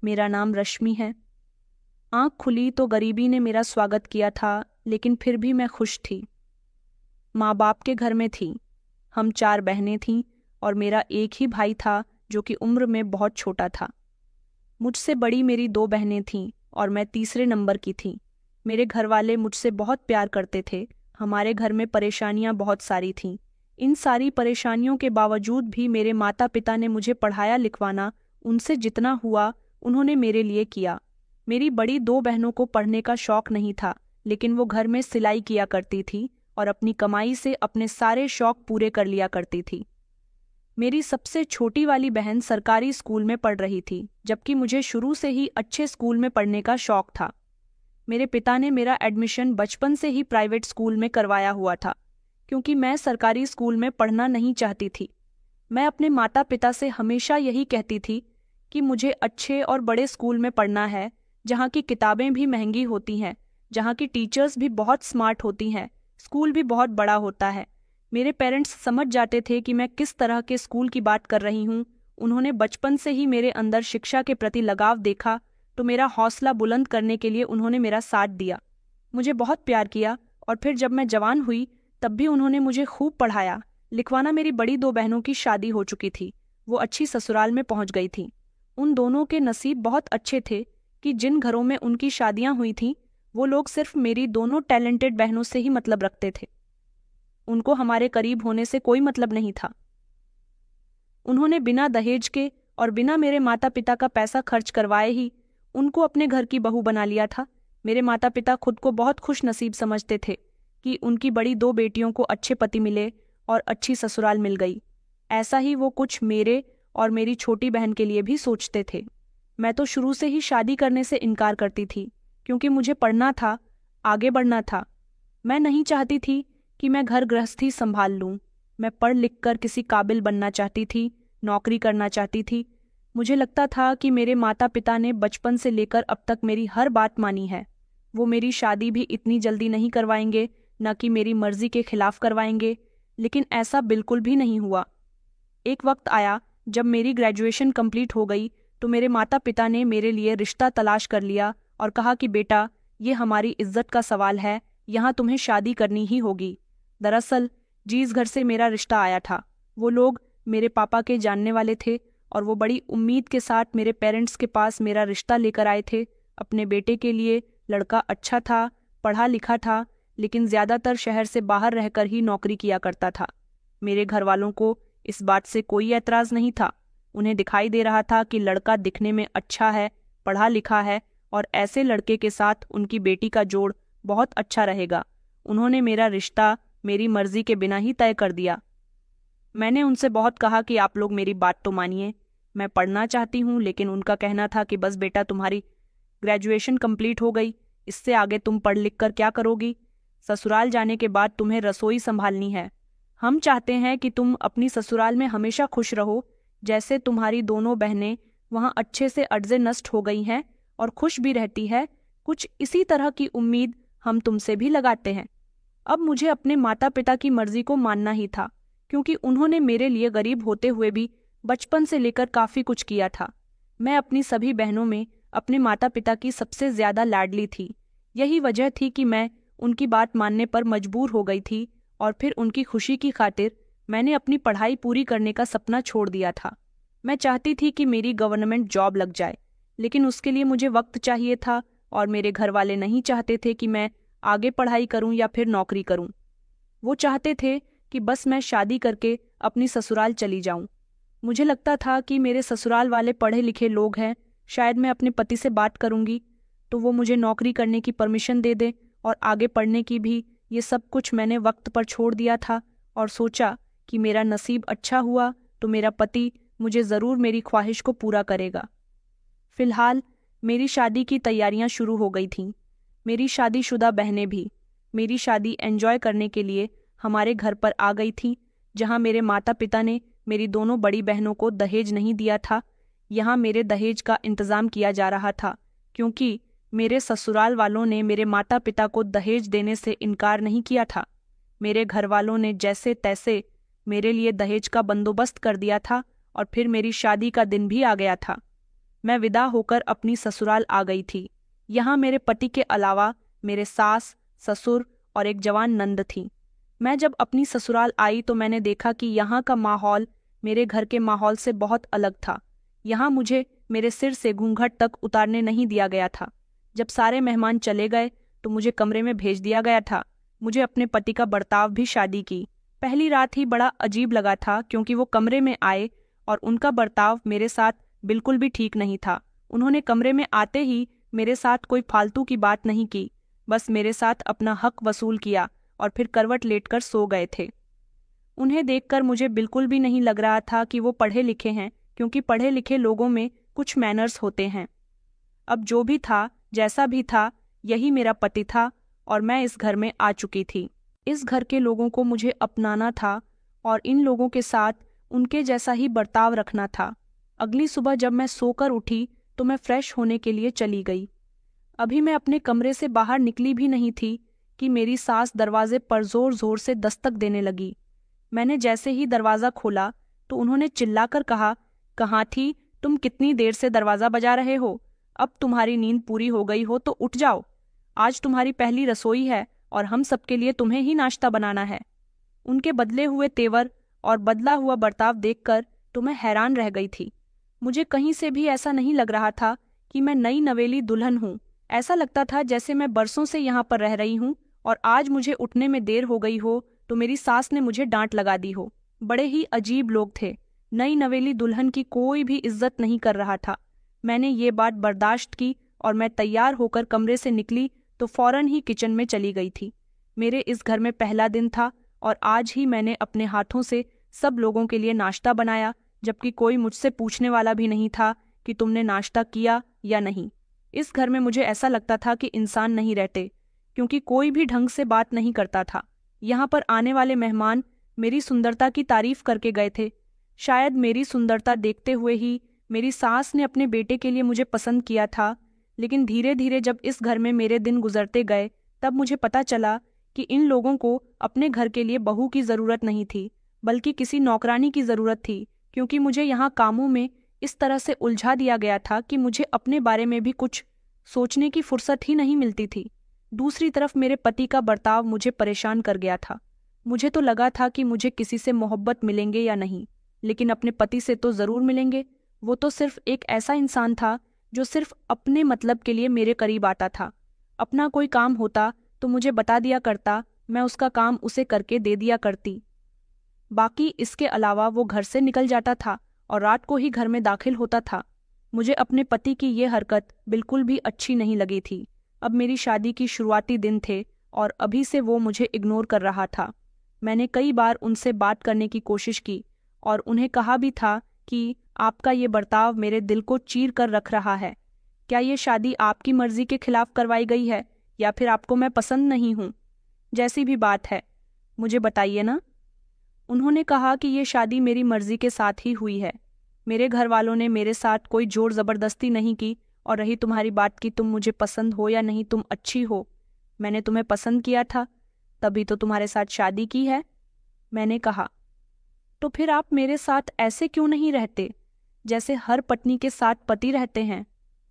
मेरा नाम रश्मि है। आँख खुली तो गरीबी ने मेरा स्वागत किया था, लेकिन फिर भी मैं खुश थी। माँ बाप के घर में थी। हम 4 बहनें थीं और मेरा एक ही भाई था जो कि उम्र में बहुत छोटा था। मुझसे बड़ी मेरी 2 बहनें थीं और मैं तीसरे नंबर की थी। मेरे घर वाले मुझसे बहुत प्यार करते थे। हमारे घर में परेशानियां बहुत सारी थीं। इन सारी परेशानियों के बावजूद भी मेरे माता पिता ने मुझे पढ़ाया लिखवाना, उनसे जितना हुआ उन्होंने मेरे लिए किया। मेरी बड़ी 2 बहनों को पढ़ने का शौक नहीं था, लेकिन वो घर में सिलाई किया करती थी और अपनी कमाई से अपने सारे शौक पूरे कर लिया करती थी। मेरी सबसे छोटी वाली बहन सरकारी स्कूल में पढ़ रही थी, जबकि मुझे शुरू से ही अच्छे स्कूल में पढ़ने का शौक था। मेरे पिता ने मेरा एडमिशन बचपन से ही प्राइवेट स्कूल में करवाया हुआ था, क्योंकि मैं सरकारी स्कूल में पढ़ना नहीं चाहती थी। मैं अपने माता पिता से हमेशा यही कहती थी कि मुझे अच्छे और बड़े स्कूल में पढ़ना है, जहाँ की किताबें भी महंगी होती हैं, जहाँ की टीचर्स भी बहुत स्मार्ट होती हैं, स्कूल भी बहुत बड़ा होता है। मेरे पेरेंट्स समझ जाते थे कि मैं किस तरह के स्कूल की बात कर रही हूँ। उन्होंने बचपन से ही मेरे अंदर शिक्षा के प्रति लगाव देखा, तो मेरा हौसला बुलंद करने के लिए उन्होंने मेरा साथ दिया, मुझे बहुत प्यार किया। और फिर जब मैं जवान हुई तब भी उन्होंने मुझे खूब पढ़ाया लिखवाना। मेरी बड़ी 2 बहनों की शादी हो चुकी थी, वो अच्छी ससुराल में पहुंच गई थी। उन दोनों के नसीब बहुत अच्छे थे कि जिन घरों में उनकी शादियां हुई थीं, वो लोग सिर्फ मेरी दोनों टैलेंटेड बहनों से ही मतलब रखते थे। उनको हमारे करीब होने से कोई मतलब नहीं था। उन्होंने बिना दहेज के और बिना मेरे माता पिता का पैसा खर्च करवाए ही उनको अपने घर की बहू बना लिया था। मेरे माता पिता खुद को बहुत खुश नसीब समझते थे कि उनकी बड़ी 2 बेटियों को अच्छे पति मिले और अच्छी ससुराल मिल गई। ऐसा ही वो कुछ मेरे और मेरी छोटी बहन के लिए भी सोचते थे। मैं तो शुरू से ही शादी करने से इनकार करती थी, क्योंकि मुझे पढ़ना था, आगे बढ़ना था। मैं नहीं चाहती थी कि मैं घर गृहस्थी संभाल लूं। मैं पढ़ लिख कर किसी काबिल बनना चाहती थी, नौकरी करना चाहती थी। मुझे लगता था कि मेरे माता पिता ने बचपन से लेकर अब तक मेरी हर बात मानी है। वो मेरी शादी भी इतनी जल्दी नहीं करवाएंगे, न कि मेरी मर्जी के खिलाफ करवाएंगे, लेकिन ऐसा बिल्कुल भी नहीं हुआ। एक वक्त आया जब मेरी ग्रेजुएशन कंप्लीट हो गई, तो मेरे माता पिता ने मेरे लिए रिश्ता तलाश कर लिया और कहा कि बेटा, ये हमारी इज्जत का सवाल है, यहाँ तुम्हें शादी करनी ही होगी। दरअसल जिस घर से मेरा रिश्ता आया था, वो लोग मेरे पापा के जानने वाले थे और वो बड़ी उम्मीद के साथ मेरे पेरेंट्स के पास मेरा रिश्ता लेकर आए थे अपने बेटे के लिए। लड़का अच्छा था, पढ़ा लिखा था, लेकिन ज्यादातर शहर से बाहर रहकर ही नौकरी किया करता था। मेरे घर वालों को इस बात से कोई एतराज नहीं था। उन्हें दिखाई दे रहा था कि लड़का दिखने में अच्छा है, पढ़ा लिखा है और ऐसे लड़के के साथ उनकी बेटी का जोड़ बहुत अच्छा रहेगा। उन्होंने मेरा रिश्ता मेरी मर्जी के बिना ही तय कर दिया। मैंने उनसे बहुत कहा कि आप लोग मेरी बात तो मानिए, मैं पढ़ना चाहती हूँ, लेकिन उनका कहना था कि बस बेटा, तुम्हारी ग्रेजुएशन कंप्लीट हो गई, इससे आगे तुम पढ़ लिख कर क्या करोगी? ससुराल जाने के बाद तुम्हें रसोई संभालनी है। हम चाहते हैं कि तुम अपनी ससुराल में हमेशा खुश रहो, जैसे तुम्हारी दोनों बहनें वहाँ अच्छे से अड़जे नष्ट हो गई हैं और खुश भी रहती है। कुछ इसी तरह की उम्मीद हम तुमसे भी लगाते हैं। अब मुझे अपने माता पिता की मर्जी को मानना ही था, क्योंकि उन्होंने मेरे लिए गरीब होते हुए भी बचपन से लेकर काफी कुछ किया था। मैं अपनी सभी बहनों में अपने माता पिता की सबसे ज्यादा लाडली थी। यही वजह थी कि मैं उनकी बात मानने पर मजबूर हो गई थी और फिर उनकी खुशी की खातिर मैंने अपनी पढ़ाई पूरी करने का सपना छोड़ दिया था। मैं चाहती थी कि मेरी गवर्नमेंट जॉब लग जाए, लेकिन उसके लिए मुझे वक्त चाहिए था और मेरे घर वाले नहीं चाहते थे कि मैं आगे पढ़ाई करूं या फिर नौकरी करूं। वो चाहते थे कि बस मैं शादी करके अपनी ससुराल चली जाऊं। मुझे लगता था कि मेरे ससुराल वाले पढ़े लिखे लोग हैं, शायद मैं अपने पति से बात करूंगी तो वो मुझे नौकरी करने की परमिशन दे दे और आगे पढ़ने की भी। ये सब कुछ मैंने वक्त पर छोड़ दिया था और सोचा कि मेरा नसीब अच्छा हुआ तो मेरा पति मुझे ज़रूर मेरी ख्वाहिश को पूरा करेगा। फिलहाल मेरी शादी की तैयारियां शुरू हो गई थीं। मेरी शादीशुदा बहनें भी मेरी शादी एंजॉय करने के लिए हमारे घर पर आ गई थीं, जहां मेरे माता पिता ने मेरी दोनों बड़ी बहनों को दहेज नहीं दिया था। यहाँ मेरे दहेज का इंतज़ाम किया जा रहा था, क्योंकि मेरे ससुराल वालों ने मेरे माता पिता को दहेज देने से इनकार नहीं किया था। मेरे घर वालों ने जैसे तैसे मेरे लिए दहेज का बंदोबस्त कर दिया था और फिर मेरी शादी का दिन भी आ गया था। मैं विदा होकर अपनी ससुराल आ गई थी। यहाँ मेरे पति के अलावा मेरे सास, ससुर और एक जवान नंद थी। मैं जब अपनी ससुराल आई तो मैंने देखा कि यहाँ का माहौल मेरे घर के माहौल से बहुत अलग था। यहाँ मुझे मेरे सिर से घूंघट तक उतारने नहीं दिया गया था। जब सारे मेहमान चले गए तो मुझे कमरे में भेज दिया गया था। मुझे अपने पति का बर्ताव भी शादी की पहली रात ही बड़ा अजीब लगा था, क्योंकि वो कमरे में आए और उनका बर्ताव मेरे साथ बिल्कुल भी ठीक नहीं था। उन्होंने कमरे में आते ही मेरे साथ कोई फालतू की बात नहीं की, बस मेरे साथ अपना हक वसूल किया और फिर करवट लेटकर सो गए थे। उन्हें देखकर मुझे बिल्कुल भी नहीं लग रहा था कि वो पढ़े लिखे हैं, क्योंकि पढ़े लिखे लोगों में कुछ मैनर्स होते हैं। अब जो भी था, जैसा भी था, यही मेरा पति था और मैं इस घर में आ चुकी थी। इस घर के लोगों को मुझे अपनाना था और इन लोगों के साथ उनके जैसा ही बर्ताव रखना था। अगली सुबह जब मैं सोकर उठी तो मैं फ्रेश होने के लिए चली गई। अभी मैं अपने कमरे से बाहर निकली भी नहीं थी कि मेरी सास दरवाजे पर जोर जोर से दस्तक देने लगी। मैंने जैसे ही दरवाज़ा खोला तो उन्होंने चिल्लाकर कहा, कहाँ थी तुम? कितनी देर से दरवाज़ा बजा रहे हो? अब तुम्हारी नींद पूरी हो गई हो तो उठ जाओ। आज तुम्हारी पहली रसोई है और हम सबके लिए तुम्हें ही नाश्ता बनाना है। उनके बदले हुए तेवर और बदला हुआ बर्ताव देखकर तो मैं हैरान रह गई थी। मुझे कहीं से भी ऐसा नहीं लग रहा था कि मैं नई नवेली दुल्हन हूँ। ऐसा लगता था जैसे मैं बरसों से यहाँ पर रह रही हूँ और आज मुझे उठने में देर हो गई हो तो मेरी सास ने मुझे डांट लगा दी हो। बड़े ही अजीब लोग थे। नई नवेली दुल्हन की कोई भी इज्जत नहीं कर रहा था। मैंने ये बात बर्दाश्त की और मैं तैयार होकर कमरे से निकली तो फौरन ही किचन में चली गई थी। मेरे इस घर में पहला दिन था और आज ही मैंने अपने हाथों से सब लोगों के लिए नाश्ता बनाया, जबकि कोई मुझसे पूछने वाला भी नहीं था कि तुमने नाश्ता किया या नहीं। इस घर में मुझे ऐसा लगता था कि इंसान नहीं रहते, क्योंकि कोई भी ढंग से बात नहीं करता था। यहाँ पर आने वाले मेहमान मेरी सुंदरता की तारीफ करके गए थे। शायद मेरी सुंदरता देखते हुए ही मेरी सास ने अपने बेटे के लिए मुझे पसंद किया था, लेकिन धीरे धीरे जब इस घर में मेरे दिन गुजरते गए तब मुझे पता चला कि इन लोगों को अपने घर के लिए बहू की ज़रूरत नहीं थी, बल्कि किसी नौकरानी की ज़रूरत थी, क्योंकि मुझे यहाँ कामों में इस तरह से उलझा दिया गया था कि मुझे अपने बारे में भी कुछ सोचने की फुर्सत ही नहीं मिलती थी। दूसरी तरफ मेरे पति का बर्ताव मुझे परेशान कर गया था। मुझे तो लगा था कि मुझे किसी से मोहब्बत मिलेंगे या नहीं, लेकिन अपने पति से तो ज़रूर मिलेंगे। वो तो सिर्फ एक ऐसा इंसान था जो सिर्फ अपने मतलब के लिए मेरे करीब आता था। अपना कोई काम होता तो मुझे बता दिया करता, मैं उसका काम उसे करके दे दिया करती। बाकी इसके अलावा वो घर से निकल जाता था और रात को ही घर में दाखिल होता था। मुझे अपने पति की ये हरकत बिल्कुल भी अच्छी नहीं लगी थी। अब मेरी शादी की शुरुआती दिन थे और अभी से वो मुझे इग्नोर कर रहा था। मैंने कई बार उनसे बात करने की कोशिश की और उन्हें कहा भी था कि आपका ये बर्ताव मेरे दिल को चीर कर रख रहा है। क्या ये शादी आपकी मर्जी के खिलाफ करवाई गई है या फिर आपको मैं पसंद नहीं हूँ? जैसी भी बात है मुझे बताइए ना। उन्होंने कहा कि ये शादी मेरी मर्जी के साथ ही हुई है। मेरे घर वालों ने मेरे साथ कोई जोर ज़बरदस्ती नहीं की। और रही तुम्हारी बात कि तुम मुझे पसंद हो या नहीं, तुम अच्छी हो, मैंने तुम्हें पसंद किया था तभी तो तुम्हारे साथ शादी की है। मैंने कहा, तो फिर आप मेरे साथ ऐसे क्यों नहीं रहते जैसे हर पत्नी के साथ पति रहते हैं?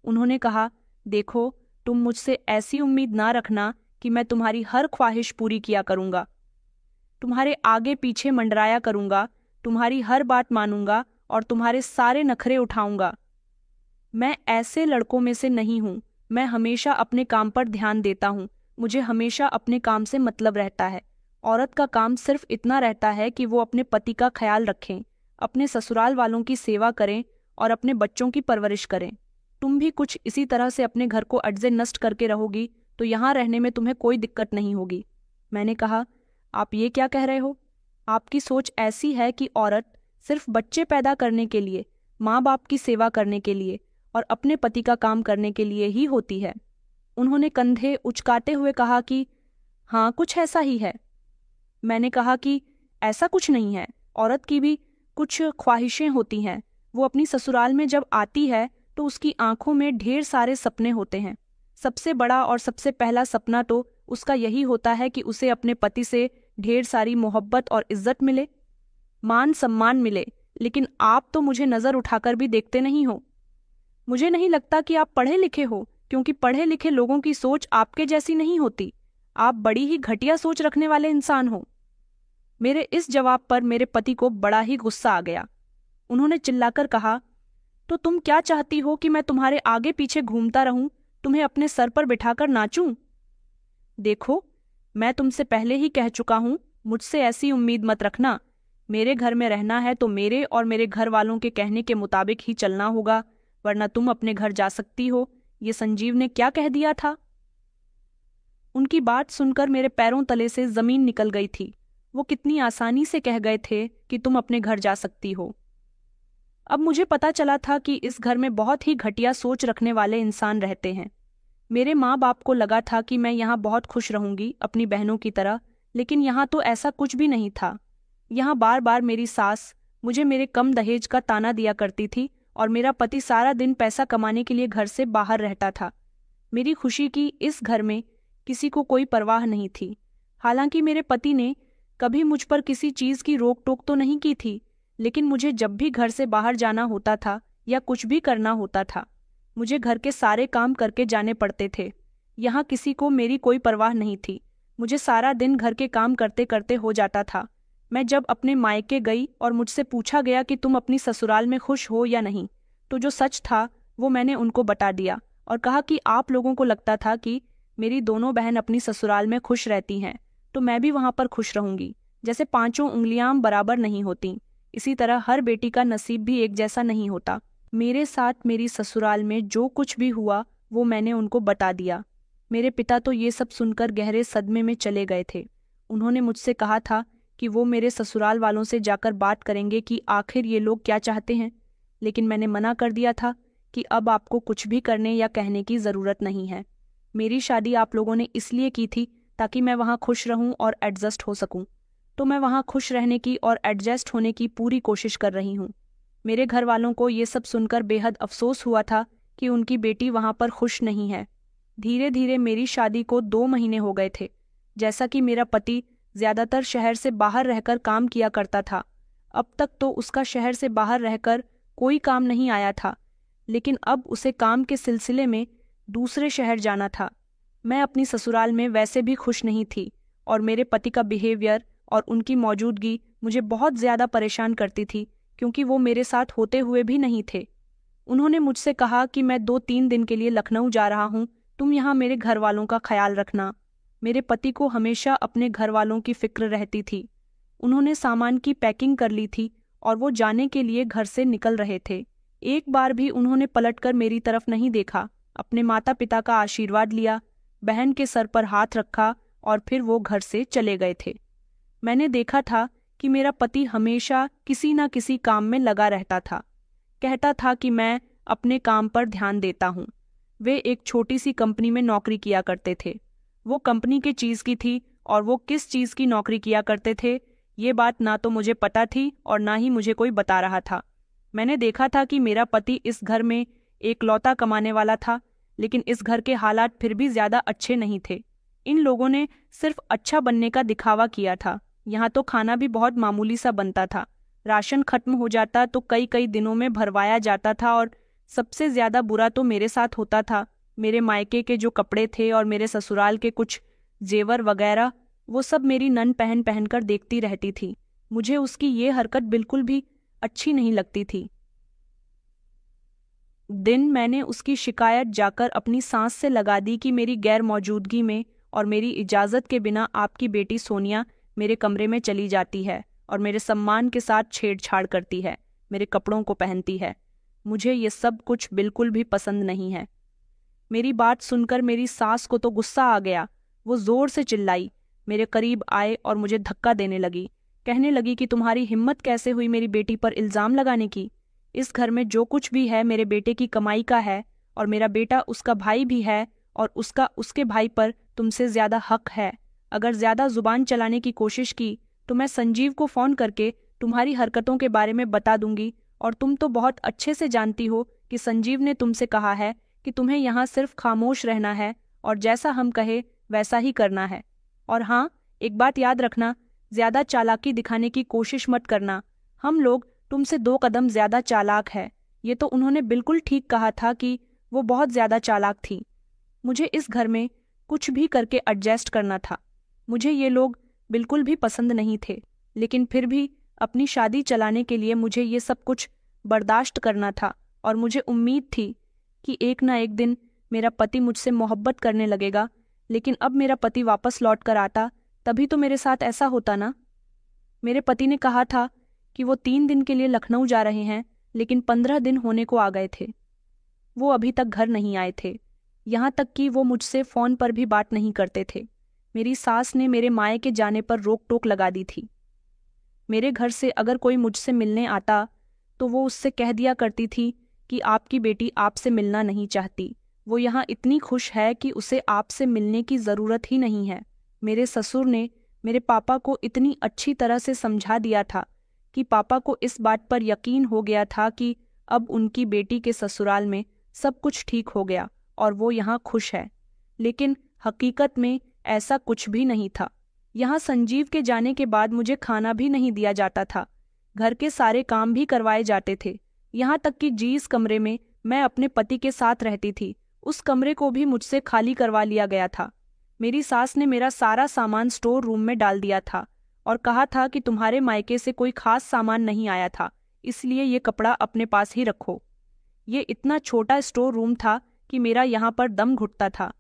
उन्होंने कहा, देखो, तुम मुझसे ऐसी उम्मीद ना रखना कि मैं तुम्हारी हर ख्वाहिश पूरी किया करूँगा, तुम्हारे आगे पीछे मंडराया करूँगा, तुम्हारी हर बात मानूंगा और तुम्हारे सारे नखरे उठाऊंगा। मैं ऐसे लड़कों में से नहीं हूँ। मैं हमेशा अपने काम पर ध्यान देता हूँ। मुझे हमेशा अपने काम से मतलब रहता है। औरत का काम सिर्फ इतना रहता है कि वो अपने पति का ख्याल रखें, अपने ससुराल वालों की सेवा करें और अपने बच्चों की परवरिश करें। तुम भी कुछ इसी तरह से अपने घर को अड्जे नष्ट करके रहोगी तो यहाँ रहने में तुम्हें कोई दिक्कत नहीं होगी। मैंने कहा, आप ये क्या कह रहे हो? आपकी सोच ऐसी है कि औरत सिर्फ बच्चे पैदा करने के लिए, माँ बाप की सेवा करने के लिए और अपने पति का काम करने के लिए ही होती है। उन्होंने कंधे उचकाते हुए कहा कि हाँ, कुछ ऐसा ही है। मैंने कहा कि ऐसा कुछ नहीं है, औरत की भी कुछ ख्वाहिशें होती हैं। वो अपनी ससुराल में जब आती है तो उसकी आंखों में ढेर सारे सपने होते हैं। सबसे बड़ा और सबसे पहला सपना तो उसका यही होता है कि उसे अपने पति से ढेर सारी मोहब्बत और इज्जत मिले, मान सम्मान मिले। लेकिन आप तो मुझे नज़र उठाकर भी देखते नहीं हो। मुझे नहीं लगता कि आप पढ़े लिखे हो, क्योंकि पढ़े लिखे लोगों की सोच आपके जैसी नहीं होती। आप बड़ी ही घटिया सोच रखने वाले इंसान हो। मेरे इस जवाब पर मेरे पति को बड़ा ही गुस्सा आ गया। उन्होंने चिल्लाकर कहा, तो तुम क्या चाहती हो कि मैं तुम्हारे आगे पीछे घूमता रहूं, तुम्हें अपने सर पर बिठाकर नाचूं? देखो, मैं तुमसे पहले ही कह चुका हूं, मुझसे ऐसी उम्मीद मत रखना। मेरे घर में रहना है तो मेरे और मेरे घर वालों के कहने के मुताबिक ही चलना होगा, वरना तुम अपने घर जा सकती हो। ये संजीव ने क्या कह दिया था? उनकी बात सुनकर मेरे पैरों तले से जमीन निकल गई थी। वो कितनी आसानी से कह गए थे कि तुम अपने घर जा सकती हो। अब मुझे पता चला था कि इस घर में बहुत ही घटिया सोच रखने वाले इंसान रहते हैं। मेरे माँ बाप को लगा था कि मैं यहाँ बहुत खुश रहूंगी अपनी बहनों की तरह, लेकिन यहाँ तो ऐसा कुछ भी नहीं था। यहाँ बार बार मेरी सास मुझे मेरे कम दहेज का ताना दिया करती थी और मेरा पति सारा दिन पैसा कमाने के लिए घर से बाहर रहता था। मेरी खुशी की इस घर में किसी को कोई परवाह नहीं थी। हालांकि मेरे पति ने कभी मुझ पर किसी चीज की रोक टोक तो नहीं की थी, लेकिन मुझे जब भी घर से बाहर जाना होता था या कुछ भी करना होता था, मुझे घर के सारे काम करके जाने पड़ते थे। यहाँ किसी को मेरी कोई परवाह नहीं थी। मुझे सारा दिन घर के काम करते करते हो जाता था। मैं जब अपने मायके गई और मुझसे पूछा गया कि तुम अपनी ससुराल में खुश हो या नहीं, तो जो सच था वो मैंने उनको बता दिया और कहा कि आप लोगों को लगता था कि मेरी दोनों बहन अपनी ससुराल में खुश रहती हैं, तो मैं भी वहां पर खुश रहूंगी। जैसे पांचों उंगलियां बराबर नहीं होती, इसी तरह हर बेटी का नसीब भी एक जैसा नहीं होता। मेरे साथ मेरी ससुराल में जो कुछ भी हुआ वो मैंने उनको बता दिया। मेरे पिता तो ये सब सुनकर गहरे सदमे में चले गए थे। उन्होंने मुझसे कहा था कि वो मेरे ससुराल वालों से जाकर बात करेंगे कि आखिर ये लोग क्या चाहते हैं, लेकिन मैंने मना कर दिया था कि अब आपको कुछ भी करने या कहने की ज़रूरत नहीं है। मेरी शादी आप लोगों ने इसलिए की थी ताकि मैं वहाँ खुश रहूं और एडजस्ट हो सकूं, तो मैं वहाँ खुश रहने की और एडजस्ट होने की पूरी कोशिश कर रही हूँ। मेरे घर वालों को ये सब सुनकर बेहद अफसोस हुआ था कि उनकी बेटी वहाँ पर खुश नहीं है। धीरे धीरे मेरी शादी को 2 महीने हो गए थे। जैसा कि मेरा पति ज्यादातर शहर से बाहर रहकर काम किया करता था, अब तक तो उसका शहर से बाहर रहकर कोई काम नहीं आया था, लेकिन अब उसे काम के सिलसिले में दूसरे शहर जाना था। मैं अपनी ससुराल में वैसे भी खुश नहीं थी और मेरे पति का बिहेवियर और उनकी मौजूदगी मुझे बहुत ज़्यादा परेशान करती थी, क्योंकि वो मेरे साथ होते हुए भी नहीं थे। उन्होंने मुझसे कहा कि मैं 2-3 दिन के लिए लखनऊ जा रहा हूँ, तुम यहाँ मेरे घर वालों का ख्याल रखना। मेरे पति को हमेशा अपने घर वालों की फिक्र रहती थी। उन्होंने सामान की पैकिंग कर ली थी और वो जाने के लिए घर से निकल रहे थे। एक बार भी उन्होंने पलटकर मेरी तरफ नहीं देखा। अपने माता पिता का आशीर्वाद लिया, बहन के सर पर हाथ रखा और फिर वो घर से चले गए थे। मैंने देखा था कि मेरा पति हमेशा किसी न किसी काम में लगा रहता था। कहता था कि मैं अपने काम पर ध्यान देता हूँ। वे एक छोटी सी कंपनी में नौकरी किया करते थे। वो कंपनी के चीज़ की थी और वो किस चीज़ की नौकरी किया करते थे ये बात ना तो मुझे पता थी और ना ही मुझे कोई बता रहा था। मैंने देखा था कि मेरा पति इस घर में एक लौता कमाने वाला था, लेकिन इस घर के हालात फिर भी ज़्यादा अच्छे नहीं थे। इन लोगों ने सिर्फ अच्छा बनने का दिखावा किया था। यहाँ तो खाना भी बहुत मामूली सा बनता था। राशन खत्म हो जाता तो कई कई दिनों में भरवाया जाता था और सबसे ज़्यादा बुरा तो मेरे साथ होता था। मेरे मायके के जो कपड़े थे और मेरे ससुराल के कुछ जेवर वगैरह, वो सब मेरी नन पहन पहनकर देखती रहती थी। मुझे उसकी ये हरकत बिल्कुल भी अच्छी नहीं लगती थी। दिन मैंने उसकी शिकायत जाकर अपनी सांस से लगा दी कि मेरी गैर मौजूदगी में और मेरी इजाज़त के बिना आपकी बेटी सोनिया मेरे कमरे में चली जाती है और मेरे सम्मान के साथ छेड़छाड़ करती है, मेरे कपड़ों को पहनती है। मुझे ये सब कुछ बिल्कुल भी पसंद नहीं है। मेरी बात सुनकर मेरी सास को तो गुस्सा आ गया। वो जोर से चिल्लाई, मेरे करीब आए और मुझे धक्का देने लगी। कहने लगी कि तुम्हारी हिम्मत कैसे हुई मेरी बेटी पर इल्ज़ाम लगाने की। इस घर में जो कुछ भी है मेरे बेटे की कमाई का है और मेरा बेटा उसका भाई भी है और उसका उसके भाई पर तुमसे ज़्यादा हक है। अगर ज़्यादा जुबान चलाने की कोशिश की तो मैं संजीव को फ़ोन करके तुम्हारी हरकतों के बारे में बता दूंगी, और तुम तो बहुत अच्छे से जानती हो कि संजीव ने तुमसे कहा है कि तुम्हें यहाँ सिर्फ खामोश रहना है और जैसा हम कहे वैसा ही करना है। और हाँ, एक बात याद रखना, ज़्यादा चालाकी दिखाने की कोशिश मत करना। हम लोग तुमसे 2 कदम ज़्यादा चालाक है, ये तो उन्होंने बिल्कुल ठीक कहा था कि वो बहुत ज़्यादा चालाक थी। मुझे इस घर में कुछ भी करके एडजस्ट करना था। मुझे ये लोग बिल्कुल भी पसंद नहीं थे, लेकिन फिर भी अपनी शादी चलाने के लिए मुझे ये सब कुछ बर्दाश्त करना था और मुझे उम्मीद थी कि एक ना एक दिन मेरा पति मुझसे मोहब्बत करने लगेगा। लेकिन अब मेरा पति वापस लौट कर आता तभी तो मेरे साथ ऐसा होता ना। मेरे पति ने कहा था कि वो 3 दिन के लिए लखनऊ जा रहे हैं, लेकिन 15 दिन होने को आ गए थे। वो अभी तक घर नहीं आए थे। यहाँ तक कि वो मुझसे फ़ोन पर भी बात नहीं करते थे। मेरी सास ने मेरे मायके जाने पर रोक टोक लगा दी थी। मेरे घर से अगर कोई मुझसे मिलने आता तो वो उससे कह दिया करती थी कि आपकी बेटी आपसे मिलना नहीं चाहती, वो यहाँ इतनी खुश है कि उसे आपसे मिलने की ज़रूरत ही नहीं है। मेरे ससुर ने मेरे पापा को इतनी अच्छी तरह से समझा दिया था कि पापा को इस बात पर यकीन हो गया था कि अब उनकी बेटी के ससुराल में सब कुछ ठीक हो गया और वो यहाँ खुश है। लेकिन हकीकत में ऐसा कुछ भी नहीं था। यहाँ संजीव के जाने के बाद मुझे खाना भी नहीं दिया जाता था। घर के सारे काम भी करवाए जाते थे। यहाँ तक कि जिस कमरे में मैं अपने पति के साथ रहती थी, उस कमरे को भी मुझसे खाली करवा लिया गया था। मेरी सास ने मेरा सारा सामान स्टोर रूम में डाल दिया था और कहा था कि तुम्हारे मायके से कोई खास सामान नहीं आया था, इसलिए ये कपड़ा अपने पास ही रखो। ये इतना छोटा स्टोर रूम था कि मेरा यहाँ पर दम घुटता था।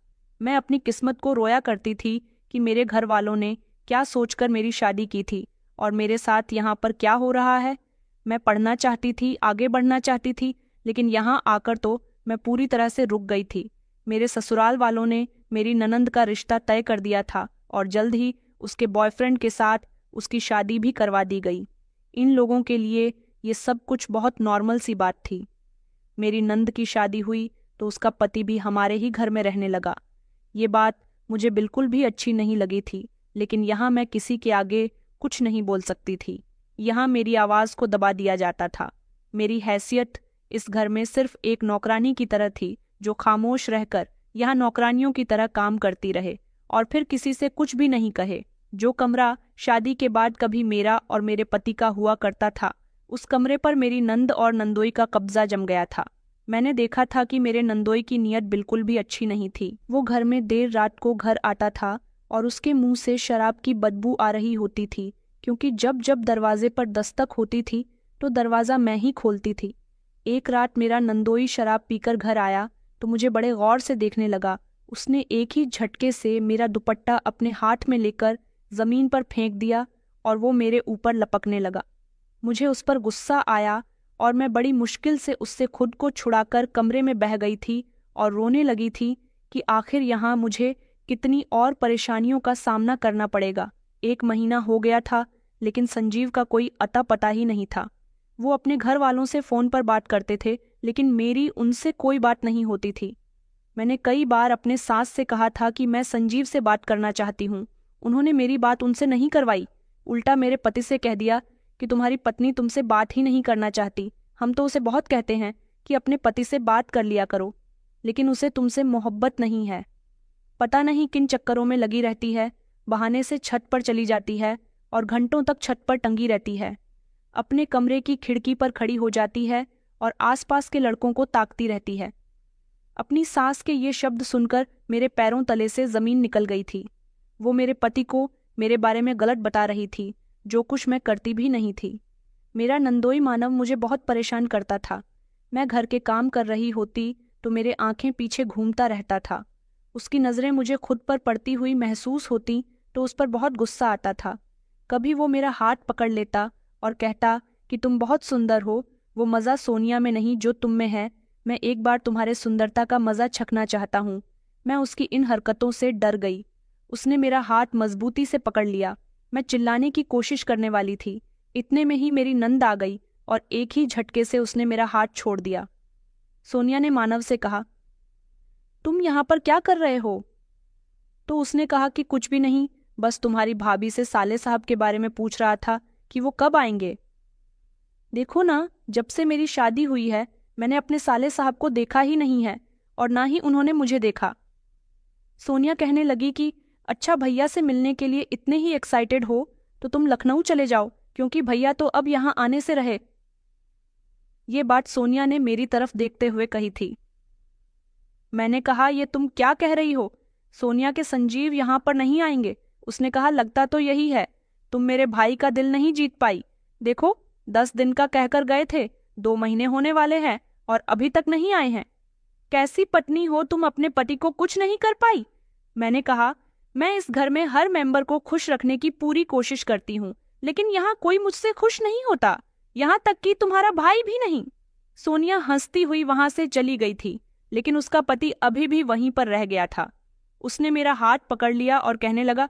मैं अपनी किस्मत को रोया करती थी कि मेरे घर वालों ने क्या सोचकर मेरी शादी की थी और मेरे साथ यहाँ पर क्या हो रहा है। मैं पढ़ना चाहती थी, आगे बढ़ना चाहती थी, लेकिन यहाँ आकर तो मैं पूरी तरह से रुक गई थी। मेरे ससुराल वालों ने मेरी ननंद का रिश्ता तय कर दिया था और जल्द ही उसके बॉयफ्रेंड के साथ उसकी शादी भी करवा दी गई। इन लोगों के लिए ये सब कुछ बहुत नॉर्मल सी बात थी। मेरी नंद की शादी हुई तो उसका पति भी हमारे ही घर में रहने लगा। ये बात मुझे बिल्कुल भी अच्छी नहीं लगी थी, लेकिन यहाँ मैं किसी के आगे कुछ नहीं बोल सकती थी। यहाँ मेरी आवाज़ को दबा दिया जाता था। मेरी हैसियत इस घर में सिर्फ एक नौकरानी की तरह थी जो खामोश रहकर यहाँ नौकरानियों की तरह काम करती रहे और फिर किसी से कुछ भी नहीं कहे। जो कमरा शादी के बाद कभी मेरा और मेरे पति का हुआ करता था, उस कमरे पर मेरी नंद और नंदोई का कब्जा जम गया था। मैंने देखा था कि मेरे नंदोई की नीयत बिल्कुल भी अच्छी नहीं थी। वो घर में देर रात को घर आता था और उसके मुंह से शराब की बदबू आ रही होती थी, क्योंकि जब जब दरवाजे पर दस्तक होती थी तो दरवाज़ा मैं ही खोलती थी। एक रात मेरा नंदोई शराब पीकर घर आया तो मुझे बड़े गौर से देखने लगा। उसने एक ही झटके से मेरा दुपट्टा अपने हाथ में लेकर ज़मीन पर फेंक दिया और वो मेरे ऊपर लपकने लगा। मुझे उस पर गुस्सा आया और मैं बड़ी मुश्किल से उससे खुद को छुड़ाकर कमरे में बह गई थी और रोने लगी थी कि आखिर यहाँ मुझे कितनी और परेशानियों का सामना करना पड़ेगा। 1 महीना हो गया था, लेकिन संजीव का कोई अता पता ही नहीं था। वो अपने घर वालों से फ़ोन पर बात करते थे, लेकिन मेरी उनसे कोई बात नहीं होती थी। मैंने कई बार अपने सास से कहा था कि मैं संजीव से बात करना चाहती हूँ। उन्होंने मेरी बात उनसे नहीं करवाई। उल्टा मेरे पति से कह दिया कि तुम्हारी पत्नी तुमसे बात ही नहीं करना चाहती। हम तो उसे बहुत कहते हैं कि अपने पति से बात कर लिया करो, लेकिन उसे तुमसे मोहब्बत नहीं है। पता नहीं किन चक्करों में लगी रहती है। बहाने से छत पर चली जाती है और घंटों तक छत पर टंगी रहती है। अपने कमरे की खिड़की पर खड़ी हो जाती है और आसपास के लड़कों को ताकती रहती है। अपनी सास के ये शब्द सुनकर मेरे पैरों तले से जमीन निकल गई थी। वो मेरे पति को मेरे बारे में गलत बता रही थी, जो कुछ मैं करती भी नहीं थी। मेरा नंदोई मानव मुझे बहुत परेशान करता था। मैं घर के काम कर रही होती तो मेरे आंखें पीछे घूमता रहता था। उसकी नज़रें मुझे खुद पर पड़ती हुई महसूस होती तो उस पर बहुत गुस्सा आता था। कभी वो मेरा हाथ पकड़ लेता और कहता कि तुम बहुत सुंदर हो, वो मज़ा सोनिया में नहीं जो तुम में है। मैं एक बार तुम्हारे सुंदरता का मज़ा चखना चाहता हूँ। मैं उसकी इन हरकतों से डर गई। उसने मेरा हाथ मजबूती से पकड़ लिया। मैं चिल्लाने की कोशिश करने वाली थी, इतने में ही मेरी नंद आ गई और एक ही झटके से उसने मेरा हाथ छोड़ दिया। सोनिया ने मानव से कहा, तुम यहाँ पर क्या कर रहे हो? तो उसने कहा कि कुछ भी नहीं, बस तुम्हारी भाभी से साले साहब के बारे में पूछ रहा था कि वो कब आएंगे। देखो ना, जब से मेरी शादी हुई है मैंने अपने साले साहब को देखा ही नहीं है और ना ही उन्होंने मुझे देखा। सोनिया कहने लगी कि अच्छा, भैया से मिलने के लिए इतने ही एक्साइटेड हो तो तुम लखनऊ चले जाओ, क्योंकि भैया तो अब यहाँ आने से रहे। ये बात सोनिया ने मेरी तरफ देखते हुए कही थी। मैंने कहा, ये तुम क्या कह रही हो? सोनिया के संजीव यहाँ पर नहीं आएंगे। उसने कहा, लगता तो यही है। तुम मेरे भाई का दिल नहीं जीत पाई। देखो, 10 दिन का कहकर गए थे, 2 महीने होने वाले हैं और अभी तक नहीं आए हैं। कैसी पत्नी हो तुम, अपने पति को कुछ नहीं कर पाई? मैंने कहा, मैं इस घर में हर मेंबर को खुश रखने की पूरी कोशिश करती हूँ, लेकिन यहाँ कोई मुझसे खुश नहीं होता, यहाँ तक कि तुम्हारा भाई भी नहीं। सोनिया हंसती हुई वहां से चली गई थी, लेकिन उसका पति अभी भी वहीं पर रह गया था। उसने मेरा हाथ पकड़ लिया और कहने लगा,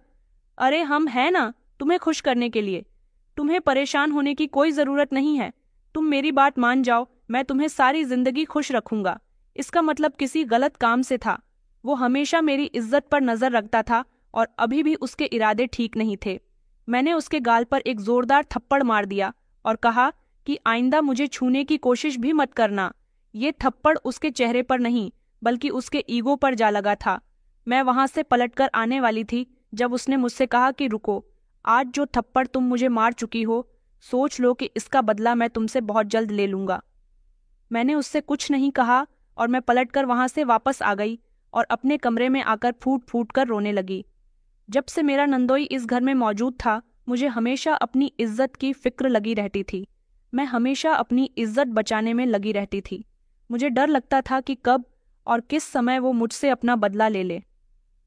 अरे हम हैं ना तुम्हें खुश करने के लिए। तुम्हें परेशान होने की कोई जरूरत नहीं है। तुम मेरी बात मान जाओ, मैं तुम्हें सारी जिंदगी खुश रखूंगा। इसका मतलब किसी गलत काम से था। वो हमेशा मेरी इज्जत पर नजर रखता था और अभी भी उसके इरादे ठीक नहीं थे। मैंने उसके गाल पर एक जोरदार थप्पड़ मार दिया और कहा कि आइंदा मुझे छूने की कोशिश भी मत करना। ये थप्पड़ उसके चेहरे पर नहीं, बल्कि उसके ईगो पर जा लगा था। मैं वहां से पलटकर आने वाली थी जब उसने मुझसे कहा कि रुको, आज जो थप्पड़ तुम मुझे मार चुकी हो, सोच लो कि इसका बदला मैं तुमसे बहुत जल्द ले लूंगा। मैंने उससे कुछ नहीं कहा और मैं पलटकर वहां से वापस आ गई और अपने कमरे में आकर फूट फूट कर रोने लगी। जब से मेरा नंदोई इस घर में मौजूद था, मुझे हमेशा अपनी इज्जत की फिक्र लगी रहती थी। मैं हमेशा अपनी इज्जत बचाने में लगी रहती थी। मुझे डर लगता था कि कब और किस समय वो मुझसे अपना बदला ले ले।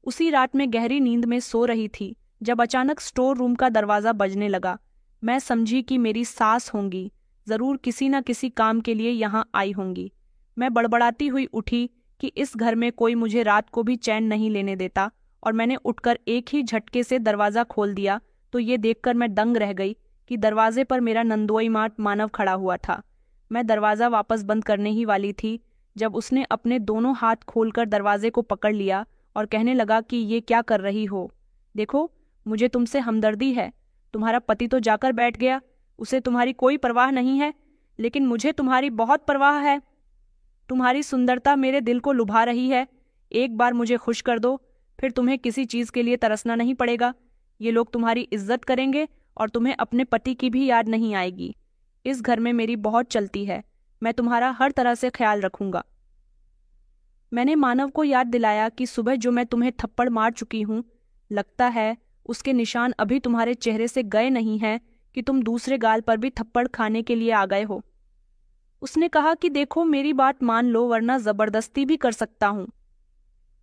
उसी रात में गहरी नींद में सो रही थी जब अचानक स्टोर रूम का दरवाजा बजने लगा। मैं समझी कि मेरी सास होंगी, जरूर किसी न किसी काम के लिए यहाँ आई होंगी। मैं बड़बड़ाती हुई उठी कि इस घर में कोई मुझे रात को भी चैन नहीं लेने देता, और मैंने उठकर एक ही झटके से दरवाजा खोल दिया तो ये देखकर मैं दंग रह गई कि दरवाजे पर मेरा नंदोई मानव खड़ा हुआ था। मैं दरवाजा वापस बंद करने ही वाली थी जब उसने अपने दोनों हाथ खोलकर दरवाजे को पकड़ लिया और कहने लगा कि ये क्या कर रही हो? देखो, मुझे तुमसे हमदर्दी है। तुम्हारा पति तो जाकर बैठ गया, उसे तुम्हारी कोई परवाह नहीं है, लेकिन मुझे तुम्हारी बहुत परवाह है। तुम्हारी सुंदरता मेरे दिल को लुभा रही है। एक बार मुझे खुश कर दो, फिर तुम्हें किसी चीज के लिए तरसना नहीं पड़ेगा। ये लोग तुम्हारी इज्जत करेंगे और तुम्हें अपने पति की भी याद नहीं आएगी। इस घर में मेरी बहुत चलती है, मैं तुम्हारा हर तरह से ख्याल रखूंगा। मैंने मानव को याद दिलाया कि सुबह जो मैं तुम्हें थप्पड़ मार चुकी हूँ, लगता है उसके निशान अभी तुम्हारे चेहरे से गए नहीं हैं कि तुम दूसरे गाल पर भी थप्पड़ खाने के लिए आ गए हो। उसने कहा कि देखो, मेरी बात मान लो वरना जबरदस्ती भी कर सकता हूँ।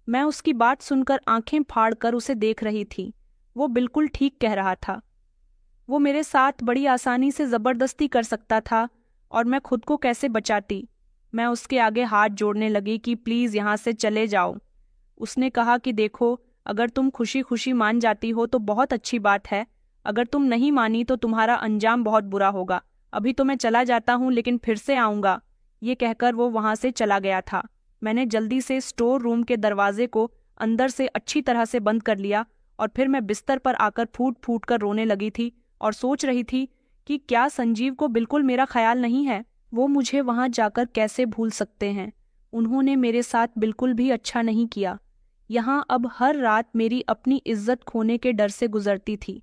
मैं उसकी बात सुनकर आंखें फाड़कर उसे देख रही थी। वो बिल्कुल ठीक कह रहा था। वो मेरे साथ बड़ी आसानी से जबरदस्ती कर सकता था और मैं खुद को कैसे बचाती। मैं उसके आगे हाथ जोड़ने लगी कि प्लीज यहाँ से चले जाओ। उसने कहा कि देखो, अगर तुम खुशी खुशी मान जाती हो तो बहुत अच्छी बात है, अगर तुम नहीं मानी तो तुम्हारा अंजाम बहुत बुरा होगा। अभी तो मैं चला जाता हूँ, लेकिन फिर से आऊंगा। ये कहकर वो वहां से चला गया था। मैंने जल्दी से स्टोर रूम के दरवाजे को अंदर से अच्छी तरह से बंद कर लिया और फिर मैं बिस्तर पर आकर फूट फूट कर रोने लगी थी और सोच रही थी कि क्या संजीव को बिल्कुल मेरा ख्याल नहीं है? वो मुझे वहां जाकर कैसे भूल सकते हैं? उन्होंने मेरे साथ बिल्कुल भी अच्छा नहीं किया। यहाँ अब हर रात मेरी अपनी इज्जत खोने के डर से गुजरती थी।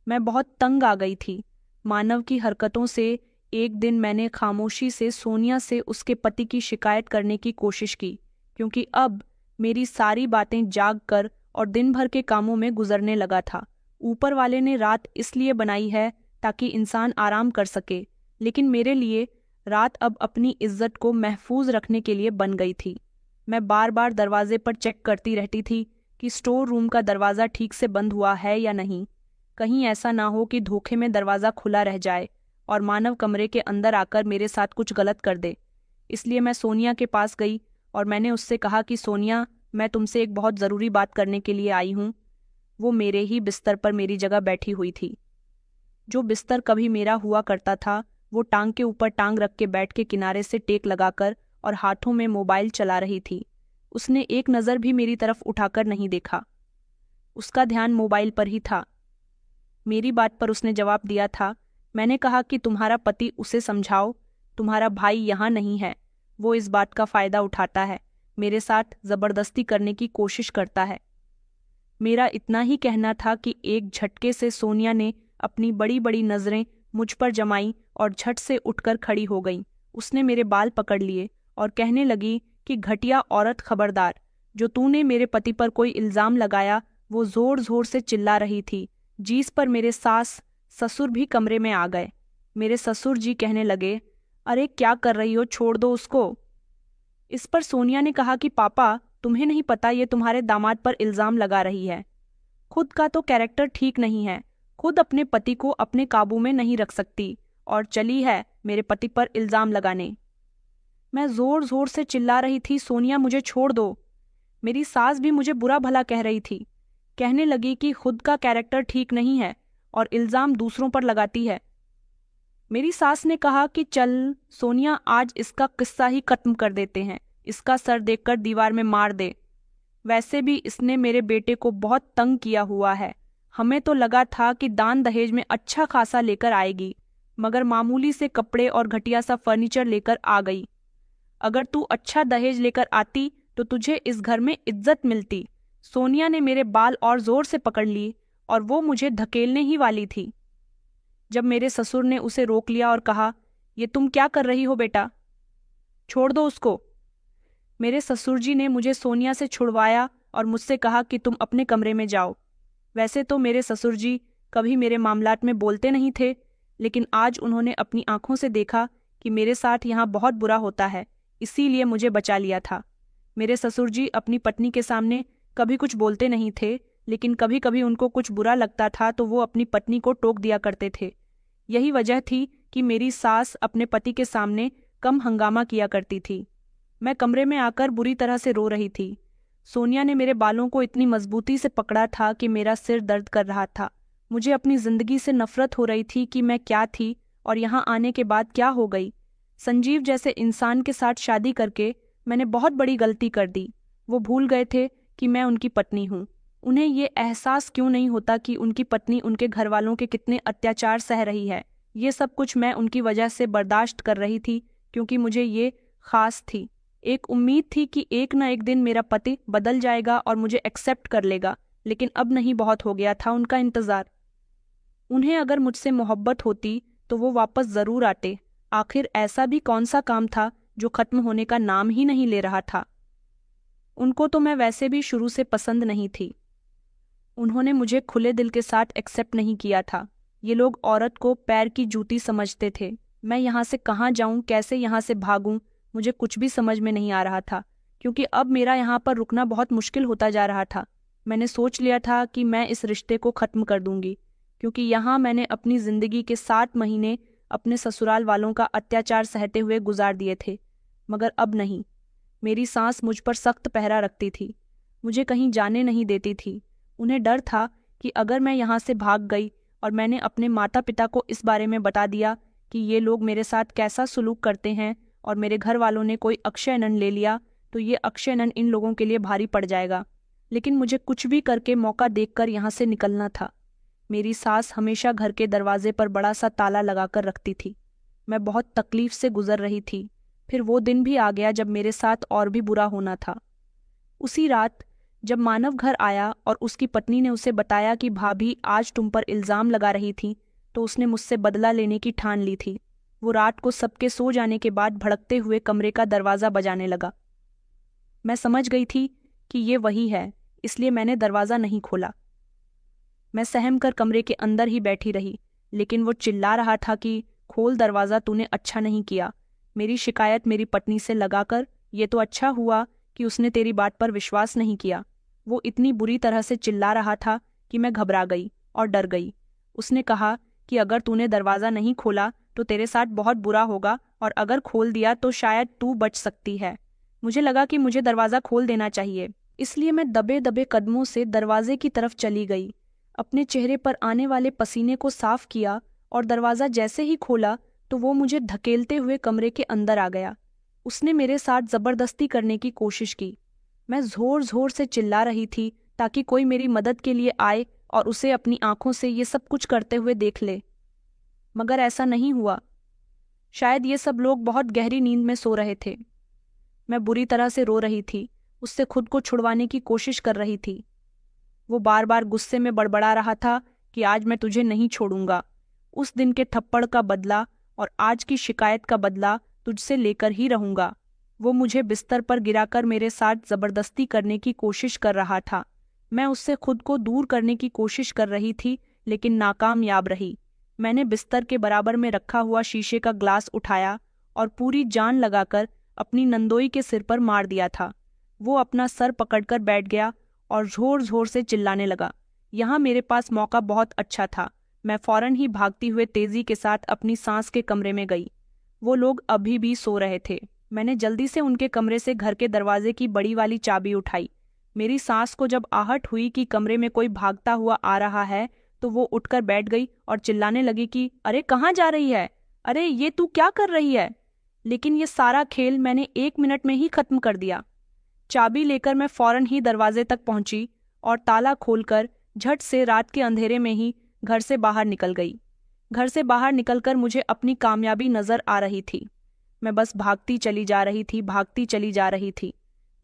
मैं बहुत तंग आ गई थी मानव की हरकतों से। एक दिन मैंने खामोशी से सोनिया से उसके पति की शिकायत करने की कोशिश की, क्योंकि अब मेरी सारी बातें जाग कर और दिन भर के कामों में गुजरने लगा था। ऊपर वाले ने रात इसलिए बनाई है ताकि इंसान आराम कर सके, लेकिन मेरे लिए रात अब अपनी इज्जत को महफूज रखने के लिए बन गई थी। मैं बार बार दरवाजे पर चेक करती रहती थी कि स्टोर रूम का दरवाज़ा ठीक से बंद हुआ है या नहीं। कहीं ऐसा ना हो कि धोखे में दरवाज़ा खुला रह जाए और मानव कमरे के अंदर आकर मेरे साथ कुछ गलत कर दे। इसलिए मैं सोनिया के पास गई और मैंने उससे कहा कि सोनिया, मैं तुमसे एक बहुत ज़रूरी बात करने के लिए आई हूँ। वो मेरे ही बिस्तर पर मेरी जगह बैठी हुई थी। जो बिस्तर कभी मेरा हुआ करता था, वो टांग के ऊपर टांग रख के बैठ के किनारे से टेक लगाकर और हाथों में मोबाइल चला रही थी। उसने एक नज़र भी मेरी तरफ उठाकर नहीं देखा। उसका ध्यान मोबाइल पर ही था। मेरी बात पर उसने जवाब दिया था। मैंने कहा कि तुम्हारा पति उसे समझाओ, तुम्हारा भाई यहाँ नहीं है। वो इस बात का फायदा उठाता है, मेरे साथ जबरदस्ती करने की कोशिश करता है। मेरा इतना ही कहना था कि एक झटके से सोनिया ने अपनी बड़ी बड़ी नजरें मुझ पर जमाई और झट से उठकर खड़ी हो गई। उसने मेरे बाल पकड़ लिए और कहने लगी कि घटिया औरत, खबरदार, जो तूने मेरे पति पर कोई इल्ज़ाम लगाया। वो जोर जोर से चिल्ला रही थी, जिस पर मेरे सास ससुर भी कमरे में आ गए। मेरे ससुर जी कहने लगे, अरे क्या कर रही हो, छोड़ दो उसको। इस पर सोनिया ने कहा कि पापा, तुम्हें नहीं पता ये तुम्हारे दामाद पर इल्ज़ाम लगा रही है। खुद का तो कैरेक्टर ठीक नहीं है, खुद अपने पति को अपने काबू में नहीं रख सकती और चली है मेरे पति पर इल्ज़ाम लगाने। मैं जोर जोर से चिल्ला रही थी, सोनिया मुझे छोड़ दो। मेरी सास भी मुझे बुरा भला कह रही थी। कहने लगी कि खुद का कैरेक्टर ठीक नहीं है और इल्ज़ाम दूसरों पर लगाती है। मेरी सास ने कहा कि चल सोनिया, आज इसका किस्सा ही खत्म कर देते हैं, इसका सर देखकर दीवार में मार दे। वैसे भी इसने मेरे बेटे को बहुत तंग किया हुआ है। हमें तो लगा था कि दान दहेज में अच्छा खासा लेकर आएगी, मगर मामूली से कपड़े और घटिया सा फर्नीचर लेकर आ गई। अगर तू अच्छा दहेज लेकर आती तो तुझे इस घर में इज्जत मिलती। सोनिया ने मेरे बाल और जोर से पकड़ लिए और वो मुझे धकेलने ही वाली थी, जब मेरे ससुर ने उसे रोक लिया और कहा, ये तुम क्या कर रही हो बेटा, छोड़ दो उसको। मेरे ससुर जी ने मुझे सोनिया से छुड़वाया और मुझसे कहा कि तुम अपने कमरे में जाओ। वैसे तो मेरे ससुर जी कभी मेरे मामलात में बोलते नहीं थे, लेकिन आज उन्होंने अपनी आंखों से देखा कि मेरे साथ यहाँ बहुत बुरा होता है, इसीलिए मुझे बचा लिया था। मेरे ससुर जी अपनी पत्नी के सामने कभी कुछ बोलते नहीं थे, लेकिन कभी कभी उनको कुछ बुरा लगता था तो वो अपनी पत्नी को टोक दिया करते थे। यही वजह थी कि मेरी सास अपने पति के सामने कम हंगामा किया करती थी। मैं कमरे में आकर बुरी तरह से रो रही थी। सोनिया ने मेरे बालों को इतनी मजबूती से पकड़ा था कि मेरा सिर दर्द कर रहा था। मुझे अपनी जिंदगी से नफरत हो रही थी कि मैं क्या थी और यहाँ आने के बाद क्या हो गई। संजीव जैसे इंसान के साथ शादी करके मैंने बहुत बड़ी गलती कर दी। वो भूल गए थे कि मैं उनकी पत्नी हूँ। उन्हें ये एहसास क्यों नहीं होता कि उनकी पत्नी उनके घर वालों के कितने अत्याचार सह रही है। ये सब कुछ मैं उनकी वजह से बर्दाश्त कर रही थी, क्योंकि मुझे ये खास थी। एक उम्मीद थी कि एक न एक दिन मेरा पति बदल जाएगा और मुझे एक्सेप्ट कर लेगा, लेकिन अब नहीं, बहुत हो गया था उनका इंतजार। उन्हें अगर मुझसे मोहब्बत होती तो वो वापस जरूर आते। आखिर ऐसा भी कौन सा काम था जो खत्म होने का नाम ही नहीं ले रहा था। उनको तो मैं वैसे भी शुरू से पसंद नहीं थी। उन्होंने मुझे खुले दिल के साथ एक्सेप्ट नहीं किया था। ये लोग औरत को पैर की जूती समझते थे। मैं यहाँ से कहाँ जाऊँ, कैसे यहाँ से भागूँ, मुझे कुछ भी समझ में नहीं आ रहा था, क्योंकि अब मेरा यहाँ पर रुकना बहुत मुश्किल होता जा रहा था। मैंने सोच लिया था कि मैं इस रिश्ते को ख़त्म कर दूंगी, क्योंकि यहाँ मैंने अपनी ज़िंदगी के 7 महीने अपने ससुराल वालों का अत्याचार सहते हुए गुजार दिए थे। मगर अब नहीं। मेरी सास मुझ पर सख्त पहरा रखती थी, मुझे कहीं जाने नहीं देती थी। उन्हें डर था कि अगर मैं यहाँ से भाग गई और मैंने अपने माता पिता को इस बारे में बता दिया कि ये लोग मेरे साथ कैसा सुलूक करते हैं और मेरे घर वालों ने कोई अक्षयनन ले लिया, तो ये अक्षयनन इन लोगों के लिए भारी पड़ जाएगा। लेकिन मुझे कुछ भी करके मौका देखकर यहाँ से निकलना था। मेरी सास हमेशा घर के दरवाजे पर बड़ा सा ताला लगाकर रखती थी। मैं बहुत तकलीफ से गुजर रही थी। फिर वो दिन भी आ गया जब मेरे साथ और भी बुरा होना था। उसी रात जब मानव घर आया और उसकी पत्नी ने उसे बताया कि भाभी आज तुम पर इल्ज़ाम लगा रही थी, तो उसने मुझसे बदला लेने की ठान ली थी। वो रात को सबके सो जाने के बाद भड़कते हुए कमरे का दरवाज़ा बजाने लगा। मैं समझ गई थी कि ये वही है, इसलिए मैंने दरवाज़ा नहीं खोला। मैं सहम कर कमरे के अंदर ही बैठी रही, लेकिन वो चिल्ला रहा था कि खोल दरवाज़ा, तूने अच्छा नहीं किया। मेरी शिकायत मेरी पत्नी से लगाकर ये तो अच्छा हुआ कि उसने तेरी बात पर विश्वास नहीं किया। वो इतनी बुरी तरह से चिल्ला रहा था कि मैं घबरा गई और डर गई। उसने कहा कि अगर तूने दरवाज़ा नहीं खोला तो तेरे साथ बहुत बुरा होगा, और अगर खोल दिया तो शायद तू बच सकती है। मुझे लगा कि मुझे दरवाज़ा खोल देना चाहिए, इसलिए मैं दबे दबे कदमों से दरवाजे की तरफ चली गई। अपने चेहरे पर आने वाले पसीने को साफ किया और दरवाज़ा जैसे ही खोला तो वो मुझे धकेलते हुए कमरे के अंदर आ गया। उसने मेरे साथ ज़बरदस्ती करने की कोशिश की। मैं ज़ोर ज़ोर से चिल्ला रही थी ताकि कोई मेरी मदद के लिए आए और उसे अपनी आंखों से ये सब कुछ करते हुए देख ले, मगर ऐसा नहीं हुआ। शायद ये सब लोग बहुत गहरी नींद में सो रहे थे। मैं बुरी तरह से रो रही थी, उससे खुद को छुड़वाने की कोशिश कर रही थी। वो बार बार गुस्से में बड़बड़ा रहा था कि आज मैं तुझे नहीं छोड़ूंगा। उस दिन के थप्पड़ का बदला और आज की शिकायत का बदला तुझसे लेकर ही रहूंगा। वो मुझे बिस्तर पर गिराकर मेरे साथ जबरदस्ती करने की कोशिश कर रहा था। मैं उससे खुद को दूर करने की कोशिश कर रही थी, लेकिन नाकामयाब रही। मैंने बिस्तर के बराबर में रखा हुआ शीशे का ग्लास उठाया और पूरी जान लगाकर अपनी नंदोई के सिर पर मार दिया था। वो अपना सर पकड़कर बैठ गया और जोर जोर से चिल्लाने लगा। यहाँ मेरे पास मौका बहुत अच्छा था। मैं फौरन ही भागती हुए तेजी के साथ अपनी सांस के कमरे में गई। वो लोग अभी भी सो रहे थे। मैंने जल्दी से उनके कमरे से घर के दरवाजे की बड़ी वाली चाबी उठाई। मेरी सास को जब आहट हुई कि कमरे में कोई भागता हुआ आ रहा है, तो वो उठकर बैठ गई और चिल्लाने लगी कि अरे कहाँ जा रही है, अरे ये तू क्या कर रही है। लेकिन ये सारा खेल मैंने 1 मिनट में ही खत्म कर दिया। चाबी लेकर मैं फौरन ही दरवाजे तक पहुंची और ताला खोलकर झट से रात के अंधेरे में ही घर से बाहर निकल गई। घर से बाहर निकलकर मुझे अपनी कामयाबी नजर आ रही थी। मैं बस भागती चली जा रही थी, भागती चली जा रही थी।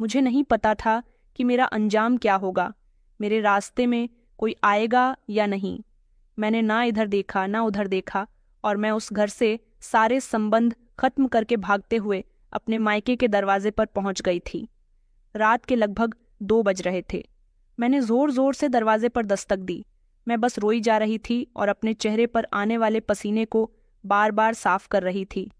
मुझे नहीं पता था कि मेरा अंजाम क्या होगा, मेरे रास्ते में कोई आएगा या नहीं। मैंने ना इधर देखा ना उधर देखा और मैं उस घर से सारे संबंध खत्म करके भागते हुए अपने मायके के दरवाजे पर पहुंच गई थी। रात के लगभग 2 बज रहे थे। मैंने जोर जोर से दरवाजे पर दस्तक दी। मैं बस रोई जा रही थी और अपने चेहरे पर आने वाले पसीने को बार बार साफ कर रही थी।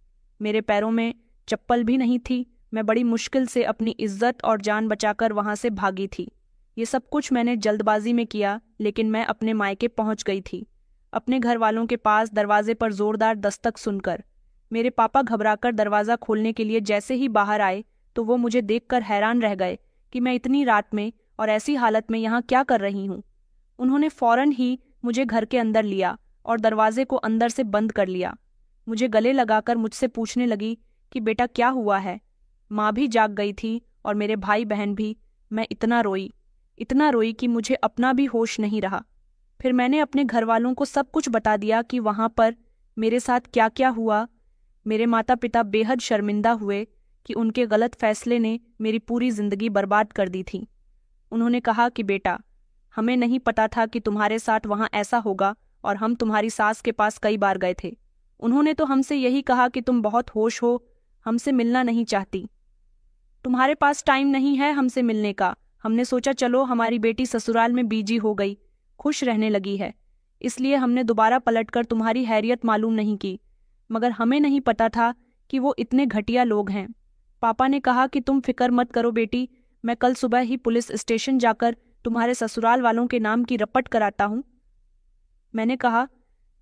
मेरे पैरों में चप्पल भी नहीं थी। मैं बड़ी मुश्किल से अपनी इज्जत और जान बचाकर वहां से भागी थी। ये सब कुछ मैंने जल्दबाजी में किया, लेकिन मैं अपने मायके पहुंच गई थी। अपने घर वालों के पास दरवाजे पर जोरदार दस्तक सुनकर मेरे पापा घबराकर दरवाज़ा खोलने के लिए जैसे ही बाहर आए, तो वो मुझे देखकर हैरान रह गए कि मैं इतनी रात में और ऐसी हालत में यहाँ क्या कर रही हूँ। उन्होंने फौरन ही मुझे घर के अंदर लिया और दरवाजे को अंदर से बंद कर लिया। मुझे गले लगाकर मुझसे पूछने लगी कि बेटा क्या हुआ है। माँ भी जाग गई थी और मेरे भाई बहन भी। मैं इतना रोई कि मुझे अपना भी होश नहीं रहा। फिर मैंने अपने घर वालों को सब कुछ बता दिया कि वहाँ पर मेरे साथ क्या क्या हुआ। मेरे माता पिता बेहद शर्मिंदा हुए कि उनके गलत फैसले ने मेरी पूरी जिंदगी बर्बाद कर दी थी। उन्होंने कहा कि बेटा, हमें नहीं पता था कि तुम्हारे साथ वहाँ ऐसा होगा और हम तुम्हारी सास के पास कई बार गए थे। उन्होंने तो हमसे यही कहा कि तुम बहुत होश हो, हमसे मिलना नहीं चाहती, तुम्हारे पास टाइम नहीं है हमसे मिलने का। हमने सोचा चलो हमारी बेटी ससुराल में बीजी हो गई, खुश रहने लगी है, इसलिए हमने दोबारा पलटकर तुम्हारी हैरियत मालूम नहीं की। मगर हमें नहीं पता था कि वो इतने घटिया लोग हैं। पापा ने कहा कि तुम फिक्र मत करो बेटी, मैं कल सुबह ही पुलिस स्टेशन जाकर तुम्हारे ससुराल वालों के नाम की रपट कराता हूँ। मैंने कहा,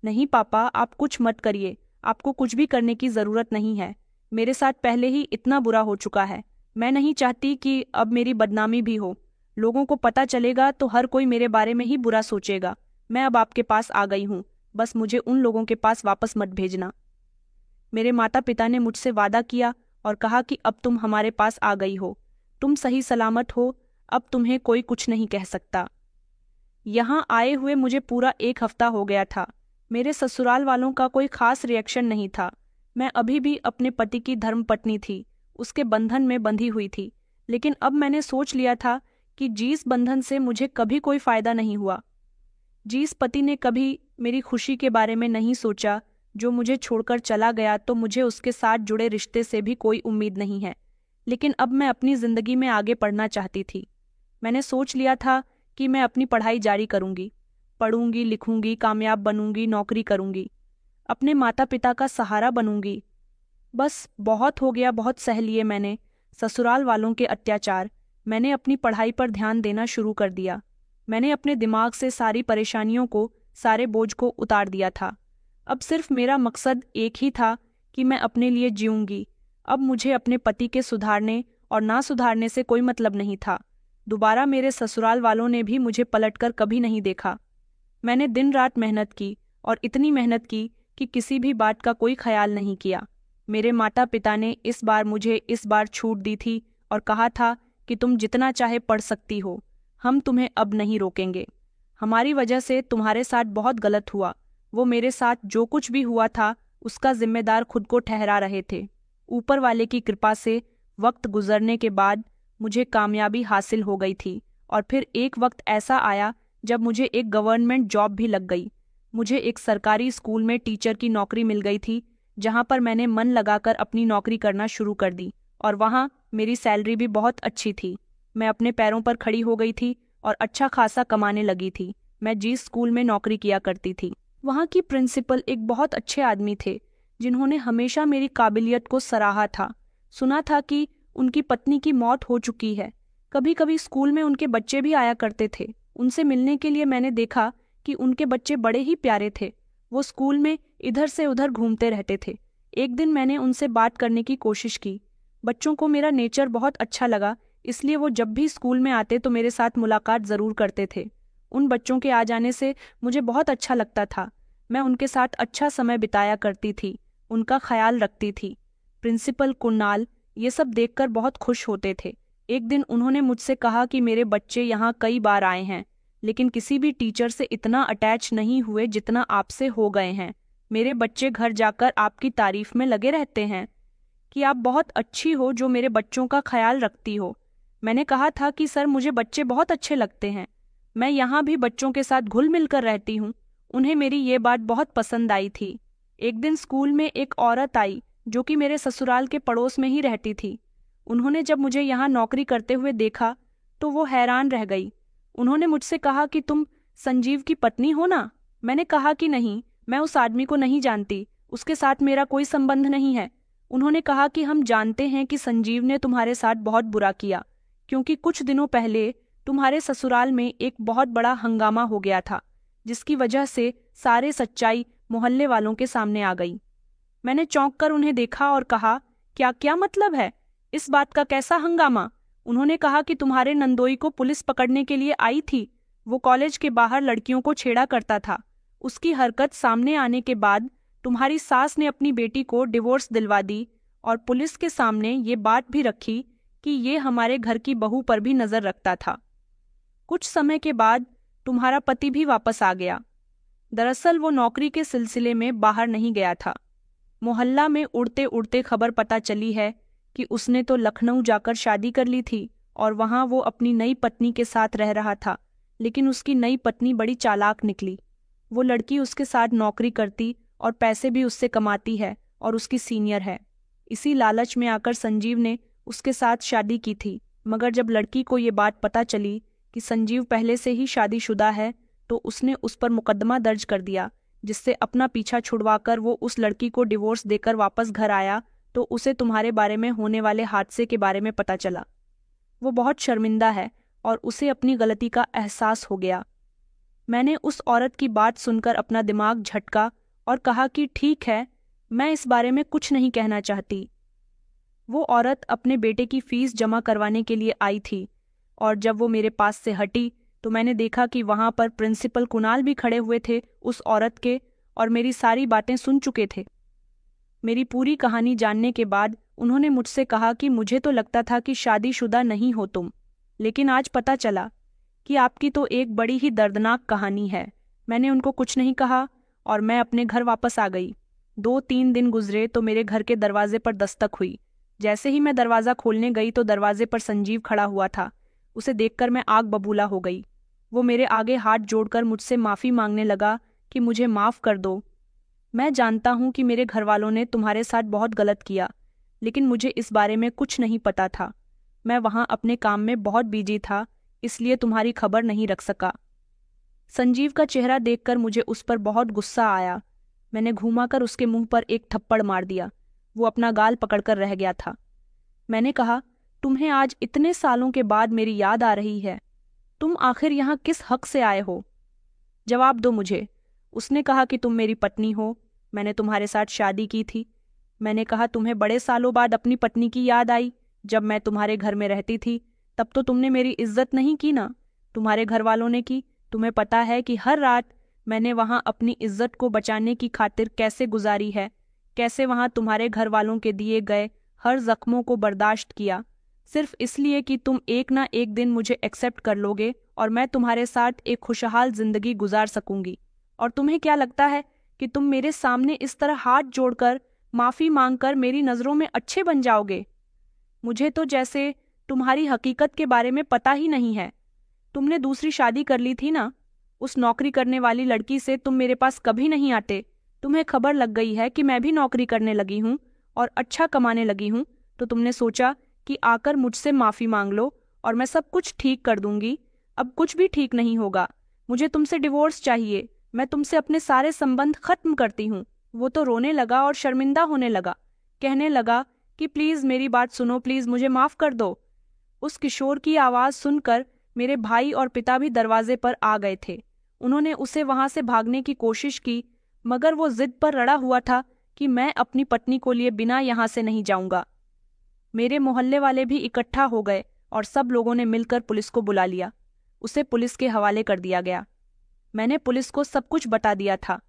नहीं पापा, आप कुछ मत करिए, आपको कुछ भी करने की ज़रूरत नहीं है। मेरे साथ पहले ही इतना बुरा हो चुका है। मैं नहीं चाहती कि अब मेरी बदनामी भी हो। लोगों को पता चलेगा तो हर कोई मेरे बारे में ही बुरा सोचेगा। मैं अब आपके पास आ गई हूँ, बस मुझे उन लोगों के पास वापस मत भेजना। मेरे माता पिता ने मुझसे वादा किया और कहा कि अब तुम हमारे पास आ गई हो, तुम सही सलामत हो, अब तुम्हें कोई कुछ नहीं कह सकता। यहाँ आए हुए मुझे पूरा 1 हफ्ता हो गया था। मेरे ससुराल वालों का कोई खास रिएक्शन नहीं था। मैं अभी भी अपने पति की धर्मपत्नी थी, उसके बंधन में बंधी हुई थी। लेकिन अब मैंने सोच लिया था कि जिस बंधन से मुझे कभी कोई फायदा नहीं हुआ, जिस पति ने कभी मेरी खुशी के बारे में नहीं सोचा, जो मुझे छोड़कर चला गया, तो मुझे उसके साथ जुड़े रिश्ते से भी कोई उम्मीद नहीं है। लेकिन अब मैं अपनी जिंदगी में आगे बढ़ना चाहती थी। मैंने सोच लिया था कि मैं अपनी पढ़ाई जारी करूंगी, पढ़ूंगी, लिखूंगी, कामयाब बनूंगी, नौकरी करूंगी, अपने माता पिता का सहारा बनूंगी। बस बहुत हो गया, बहुत सह लिए मैंने ससुराल वालों के अत्याचार। मैंने अपनी पढ़ाई पर ध्यान देना शुरू कर दिया। मैंने अपने दिमाग से सारी परेशानियों को, सारे बोझ को उतार दिया था। अब सिर्फ मेरा मकसद एक ही था कि मैं अपने लिए जीऊंगी। अब मुझे अपने पति के सुधारने और ना सुधारने से कोई मतलब नहीं था। दोबारा मेरे ससुराल वालों ने भी मुझे पलटकर कभी नहीं देखा। मैंने दिन रात मेहनत की और इतनी मेहनत की कि किसी भी बात का कोई ख्याल नहीं किया। मेरे माता पिता ने इस बार मुझे छूट दी थी और कहा था कि तुम जितना चाहे पढ़ सकती हो, हम तुम्हें अब नहीं रोकेंगे। हमारी वजह से तुम्हारे साथ बहुत गलत हुआ। वो मेरे साथ जो कुछ भी हुआ था उसका जिम्मेदार खुद को ठहरा रहे थे। ऊपर वाले की कृपा से वक्त गुजरने के बाद मुझे कामयाबी हासिल हो गई थी और फिर एक वक्त ऐसा आया जब मुझे एक गवर्नमेंट जॉब भी लग गई। मुझे एक सरकारी स्कूल में टीचर की नौकरी मिल गई थी। जहाँ पर मैंने मन लगाकर अपनी नौकरी करना शुरू कर दी और वहाँ मेरी सैलरी भी बहुत अच्छी थी। मैं अपने पैरों पर खड़ी हो गई थी और अच्छा खासा कमाने लगी थी। मैं जिस स्कूल में नौकरी किया करती थी, वहाँ की प्रिंसिपल एक बहुत अच्छे आदमी थे, जिन्होंने हमेशा मेरी काबिलियत को सराहा था। सुना था कि उनकी पत्नी की मौत हो चुकी है। कभी कभी स्कूल में उनके बच्चे भी आया करते थे। उनसे मिलने के लिए मैंने देखा कि उनके बच्चे बड़े ही प्यारे थे। वो स्कूल में इधर से उधर घूमते रहते थे। एक दिन मैंने उनसे बात करने की कोशिश की। बच्चों को मेरा नेचर बहुत अच्छा लगा, इसलिए वो जब भी स्कूल में आते तो मेरे साथ मुलाकात ज़रूर करते थे। उन बच्चों के आ जाने से मुझे बहुत अच्छा लगता था। मैं उनके साथ अच्छा समय बिताया करती थी, उनका ख्याल रखती थी। प्रिंसिपल कुणाल ये सब देखकर बहुत खुश होते थे। एक दिन उन्होंने मुझसे कहा कि मेरे बच्चे यहाँ कई बार आए हैं, लेकिन किसी भी टीचर से इतना अटैच नहीं हुए जितना आपसे हो गए हैं। मेरे बच्चे घर जाकर आपकी तारीफ में लगे रहते हैं कि आप बहुत अच्छी हो जो मेरे बच्चों का ख्याल रखती हो। मैंने कहा था कि सर, मुझे बच्चे बहुत अच्छे लगते हैं। मैं यहाँ भी बच्चों के साथ घुल मिलकर रहती हूँ। उन्हें मेरी ये बात बहुत पसंद आई थी। एक दिन स्कूल में एक औरत आई जो कि मेरे ससुराल के पड़ोस में ही रहती थी। उन्होंने जब मुझे यहाँ नौकरी करते हुए देखा तो वो हैरान रह गई। उन्होंने मुझसे कहा कि तुम संजीव की पत्नी हो ना? मैंने कहा कि नहीं, मैं उस आदमी को नहीं जानती, उसके साथ मेरा कोई संबंध नहीं है। उन्होंने कहा कि हम जानते हैं कि संजीव ने तुम्हारे साथ बहुत बुरा किया, क्योंकि कुछ दिनों पहले तुम्हारे ससुराल में एक बहुत बड़ा हंगामा हो गया था, जिसकी वजह से सारे सच्चाई मोहल्ले वालों के सामने आ गई। मैंने चौंक कर उन्हें देखा और कहा, क्या क्या मतलब है इस बात का? कैसा हंगामा? उन्होंने कहा कि तुम्हारे नंदोई को पुलिस पकड़ने के लिए आई थी। वो कॉलेज के बाहर लड़कियों को छेड़ा करता था। उसकी हरकत सामने आने के बाद तुम्हारी सास ने अपनी बेटी को डिवोर्स दिलवा दी और पुलिस के सामने ये बात भी रखी कि ये हमारे घर की बहू पर भी नजर रखता था। कुछ समय के बाद तुम्हारा पति भी वापस आ गया। दरअसल वो नौकरी के सिलसिले में बाहर नहीं गया था। मोहल्ला में उड़ते उड़ते खबर पता चली है कि उसने तो लखनऊ जाकर शादी कर ली थी और वहां वो अपनी नई पत्नी के साथ रह रहा था। लेकिन उसकी नई पत्नी बड़ी चालाक निकली। वो लड़की उसके साथ नौकरी करती और पैसे भी उससे कमाती है और उसकी सीनियर है। इसी लालच में आकर संजीव ने उसके साथ शादी की थी। मगर जब लड़की को ये बात पता चली कि संजीव पहले से ही शादीशुदा है तो उसने उस पर मुकदमा दर्ज कर दिया, जिससे अपना पीछा छुड़वाकर वो उस लड़की को डिवोर्स देकर वापस घर आया तो उसे तुम्हारे बारे में होने वाले हादसे के बारे में पता चला। वो बहुत शर्मिंदा है और उसे अपनी गलती का एहसास हो गया। मैंने उस औरत की बात सुनकर अपना दिमाग झटका और कहा कि ठीक है, मैं इस बारे में कुछ नहीं कहना चाहती। वो औरत अपने बेटे की फीस जमा करवाने के लिए आई थी और जब वो मेरे पास से हटी तो मैंने देखा कि वहां पर प्रिंसिपल कुणाल भी खड़े हुए थे उस औरत के और मेरी सारी बातें सुन चुके थे। मेरी पूरी कहानी जानने के बाद उन्होंने मुझसे कहा कि मुझे तो लगता था कि शादीशुदा नहीं हो तुम, लेकिन आज पता चला कि आपकी तो एक बड़ी ही दर्दनाक कहानी है। मैंने उनको कुछ नहीं कहा और मैं अपने घर वापस आ गई। 2-3 दिन गुजरे तो मेरे घर के दरवाजे पर दस्तक हुई। जैसे ही मैं दरवाज़ा खोलने गई तो दरवाजे पर संजीव खड़ा हुआ था। उसे देखकर मैं आग बबूला हो गई। वो मेरे आगे हाथ जोड़कर मुझसे माफ़ी मांगने लगा कि मुझे माफ़ कर दो। मैं जानता हूँ कि मेरे घरवालों ने तुम्हारे साथ बहुत गलत किया, लेकिन मुझे इस बारे में कुछ नहीं पता था। मैं वहाँ अपने काम में बहुत बिजी था, इसलिए तुम्हारी खबर नहीं रख सका। संजीव का चेहरा देखकर मुझे उस पर बहुत गुस्सा आया। मैंने घूमाकर उसके मुंह पर एक थप्पड़ मार दिया। वो अपना गाल पकड़कर रह गया था। मैंने कहा, तुम्हें आज इतने सालों के बाद मेरी याद आ रही है। तुम आखिर यहाँ किस हक से आए हो? जवाब दो मुझे। उसने कहा कि तुम मेरी पत्नी हो, मैंने तुम्हारे साथ शादी की थी। मैंने कहा, तुम्हें बड़े सालों बाद अपनी पत्नी की याद आई? जब मैं तुम्हारे घर में रहती थी तब तो तुमने मेरी इज्जत नहीं की ना, तुम्हारे घर वालों ने की। तुम्हें पता है कि हर रात मैंने वहां अपनी इज्जत को बचाने की खातिर कैसे गुजारी है, कैसे वहां तुम्हारे घर वालों के दिए गए हर जख्मों को बर्दाश्त किया, सिर्फ इसलिए कि तुम एक ना एक दिन मुझे एक्सेप्ट कर लोगे और मैं तुम्हारे साथ एक खुशहाल जिंदगी गुजार सकूंगी। और तुम्हें क्या लगता है कि तुम मेरे सामने इस तरह हाथ जोड़कर माफी मांगकर मेरी नजरों में अच्छे बन जाओगे? मुझे तो जैसे तुम्हारी हकीकत के बारे में पता ही नहीं है। तुमने दूसरी शादी कर ली थी ना, उस नौकरी करने वाली लड़की से तुम मेरे पास कभी नहीं आते। तुम्हें खबर लग गई है कि मैं भी नौकरी करने लगी हूँ और अच्छा कमाने लगी हूँ, तो तुमने सोचा कि आकर मुझसे माफ़ी मांग लो और मैं सब कुछ ठीक कर दूंगी। अब कुछ भी ठीक नहीं होगा। मुझे तुमसे डिवोर्स चाहिए। मैं तुमसे अपने सारे संबंध खत्म करती हूँ। वो तो रोने लगा और शर्मिंदा होने लगा। कहने लगा कि प्लीज़ मेरी बात सुनो, प्लीज़ मुझे माफ़ कर दो। उस किशोर की आवाज़ सुनकर मेरे भाई और पिता भी दरवाजे पर आ गए थे। उन्होंने उसे वहां से भागने की कोशिश की, मगर वो जिद पर अड़ा हुआ था कि मैं अपनी पत्नी को लिए बिना यहाँ से नहीं जाऊंगा। मेरे मोहल्ले वाले भी इकट्ठा हो गए और सब लोगों ने मिलकर पुलिस को बुला लिया। उसे पुलिस के हवाले कर दिया गया। मैंने पुलिस को सब कुछ बता दिया था।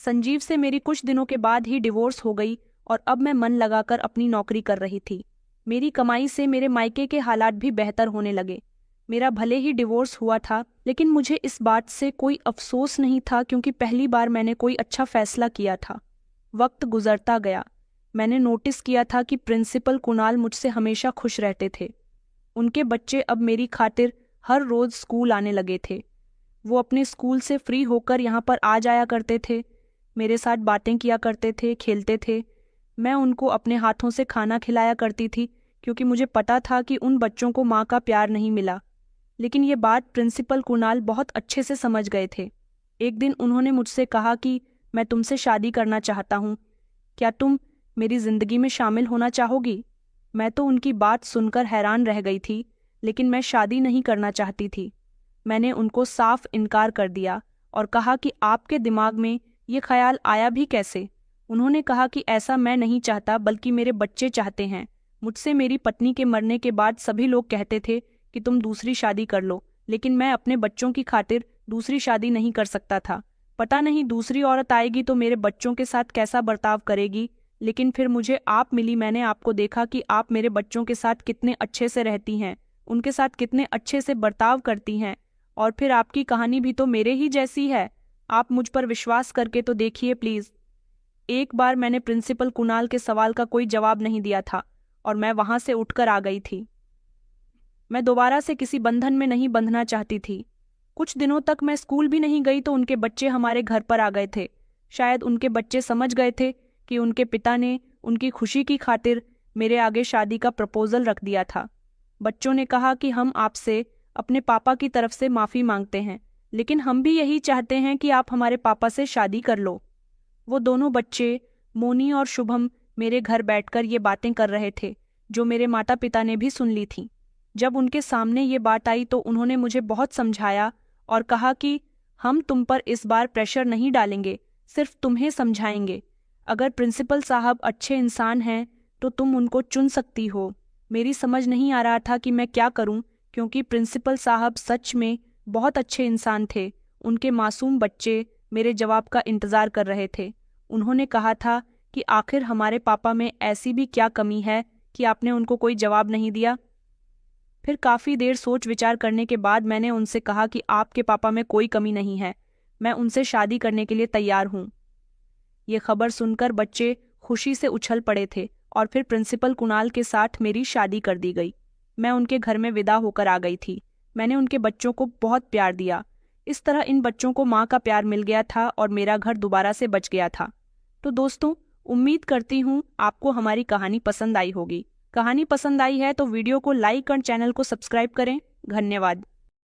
संजीव से मेरी कुछ दिनों के बाद ही डिवोर्स हो गई और अब मैं मन लगाकर अपनी नौकरी कर रही थी। मेरी कमाई से मेरे मायके के हालात भी बेहतर होने लगे। मेरा भले ही डिवोर्स हुआ था, लेकिन मुझे इस बात से कोई अफसोस नहीं था, क्योंकि पहली बार मैंने कोई अच्छा फैसला किया था। वक्त गुजरता गया। मैंने नोटिस किया था कि प्रिंसिपल कुणाल मुझसे हमेशा खुश रहते थे। उनके बच्चे अब मेरी खातिर हर रोज स्कूल आने लगे थे। वो अपने स्कूल से फ्री होकर यहाँ पर आ जाया करते थे, मेरे साथ बातें किया करते थे, खेलते थे। मैं उनको अपने हाथों से खाना खिलाया करती थी, क्योंकि मुझे पता था कि उन बच्चों को माँ का प्यार नहीं मिला। लेकिन ये बात प्रिंसिपल कुणाल बहुत अच्छे से समझ गए थे। एक दिन उन्होंने मुझसे कहा कि मैं तुमसे शादी करना चाहता हूँ, क्या तुम मेरी जिंदगी में शामिल होना चाहोगी? मैं तो उनकी बात सुनकर हैरान रह गई थी, लेकिन मैं शादी नहीं करना चाहती थी। मैंने उनको साफ इनकार कर दिया और कहा कि आपके दिमाग में ये ख्याल आया भी कैसे? उन्होंने कहा कि ऐसा मैं नहीं चाहता, बल्कि मेरे बच्चे चाहते हैं। मुझसे मेरी पत्नी के मरने के बाद सभी लोग कहते थे कि तुम दूसरी शादी कर लो, लेकिन मैं अपने बच्चों की खातिर दूसरी शादी नहीं कर सकता था। पता नहीं दूसरी औरत आएगी तो मेरे बच्चों के साथ कैसा बर्ताव करेगी। लेकिन फिर मुझे आप मिली। मैंने आपको देखा कि आप मेरे बच्चों के साथ कितने अच्छे से रहती हैं, उनके साथ कितने अच्छे से बर्ताव करती हैं, और फिर आपकी कहानी भी तो मेरे ही जैसी है। आप मुझ पर विश्वास करके तो देखिए प्लीज। एक बार मैंने प्रिंसिपल कुणाल के सवाल का कोई जवाब नहीं दिया था और मैं वहां से उठकर आ गई थी। मैं दोबारा से किसी बंधन में नहीं बंधना चाहती थी। कुछ दिनों तक मैं स्कूल भी नहीं गई तो उनके बच्चे हमारे घर पर आ गए थे। शायद उनके बच्चे समझ गए थे कि उनके पिता ने उनकी खुशी की खातिर मेरे आगे शादी का प्रपोजल रख दिया था। बच्चों ने कहा कि हम आपसे अपने पापा की तरफ से माफ़ी मांगते हैं, लेकिन हम भी यही चाहते हैं कि आप हमारे पापा से शादी कर लो। वो दोनों बच्चे, मोनी और शुभम, मेरे घर बैठकर ये बातें कर रहे थे, जो मेरे माता पिता ने भी सुन ली थीं। जब उनके सामने ये बात आई तो उन्होंने मुझे बहुत समझाया और कहा कि हम तुम पर इस बार प्रेशर नहीं डालेंगे, सिर्फ तुम्हें समझाएंगे। अगर प्रिंसिपल साहब अच्छे इंसान हैं तो तुम उनको चुन सकती हो। मेरी समझ नहीं आ रहा था कि मैं क्या करूं, क्योंकि प्रिंसिपल साहब सच में बहुत अच्छे इंसान थे। उनके मासूम बच्चे मेरे जवाब का इंतज़ार कर रहे थे। उन्होंने कहा था कि आखिर हमारे पापा में ऐसी भी क्या कमी है कि आपने उनको कोई जवाब नहीं दिया। फिर काफ़ी देर सोच विचार करने के बाद मैंने उनसे कहा कि आपके पापा में कोई कमी नहीं है, मैं उनसे शादी करने के लिए तैयार हूँ। ये खबर सुनकर बच्चे खुशी से उछल पड़े थे और फिर प्रिंसिपल कुणाल के साथ मेरी शादी कर दी गई। मैं उनके घर में विदा होकर आ गई थी। मैंने उनके बच्चों को बहुत प्यार दिया। इस तरह इन बच्चों को माँ का प्यार मिल गया था और मेरा घर दोबारा से बच गया था। तो दोस्तों, उम्मीद करती हूँ आपको हमारी कहानी पसंद आई होगी। कहानी पसंद आई है तो वीडियो को लाइक और चैनल को सब्सक्राइब करें। धन्यवाद।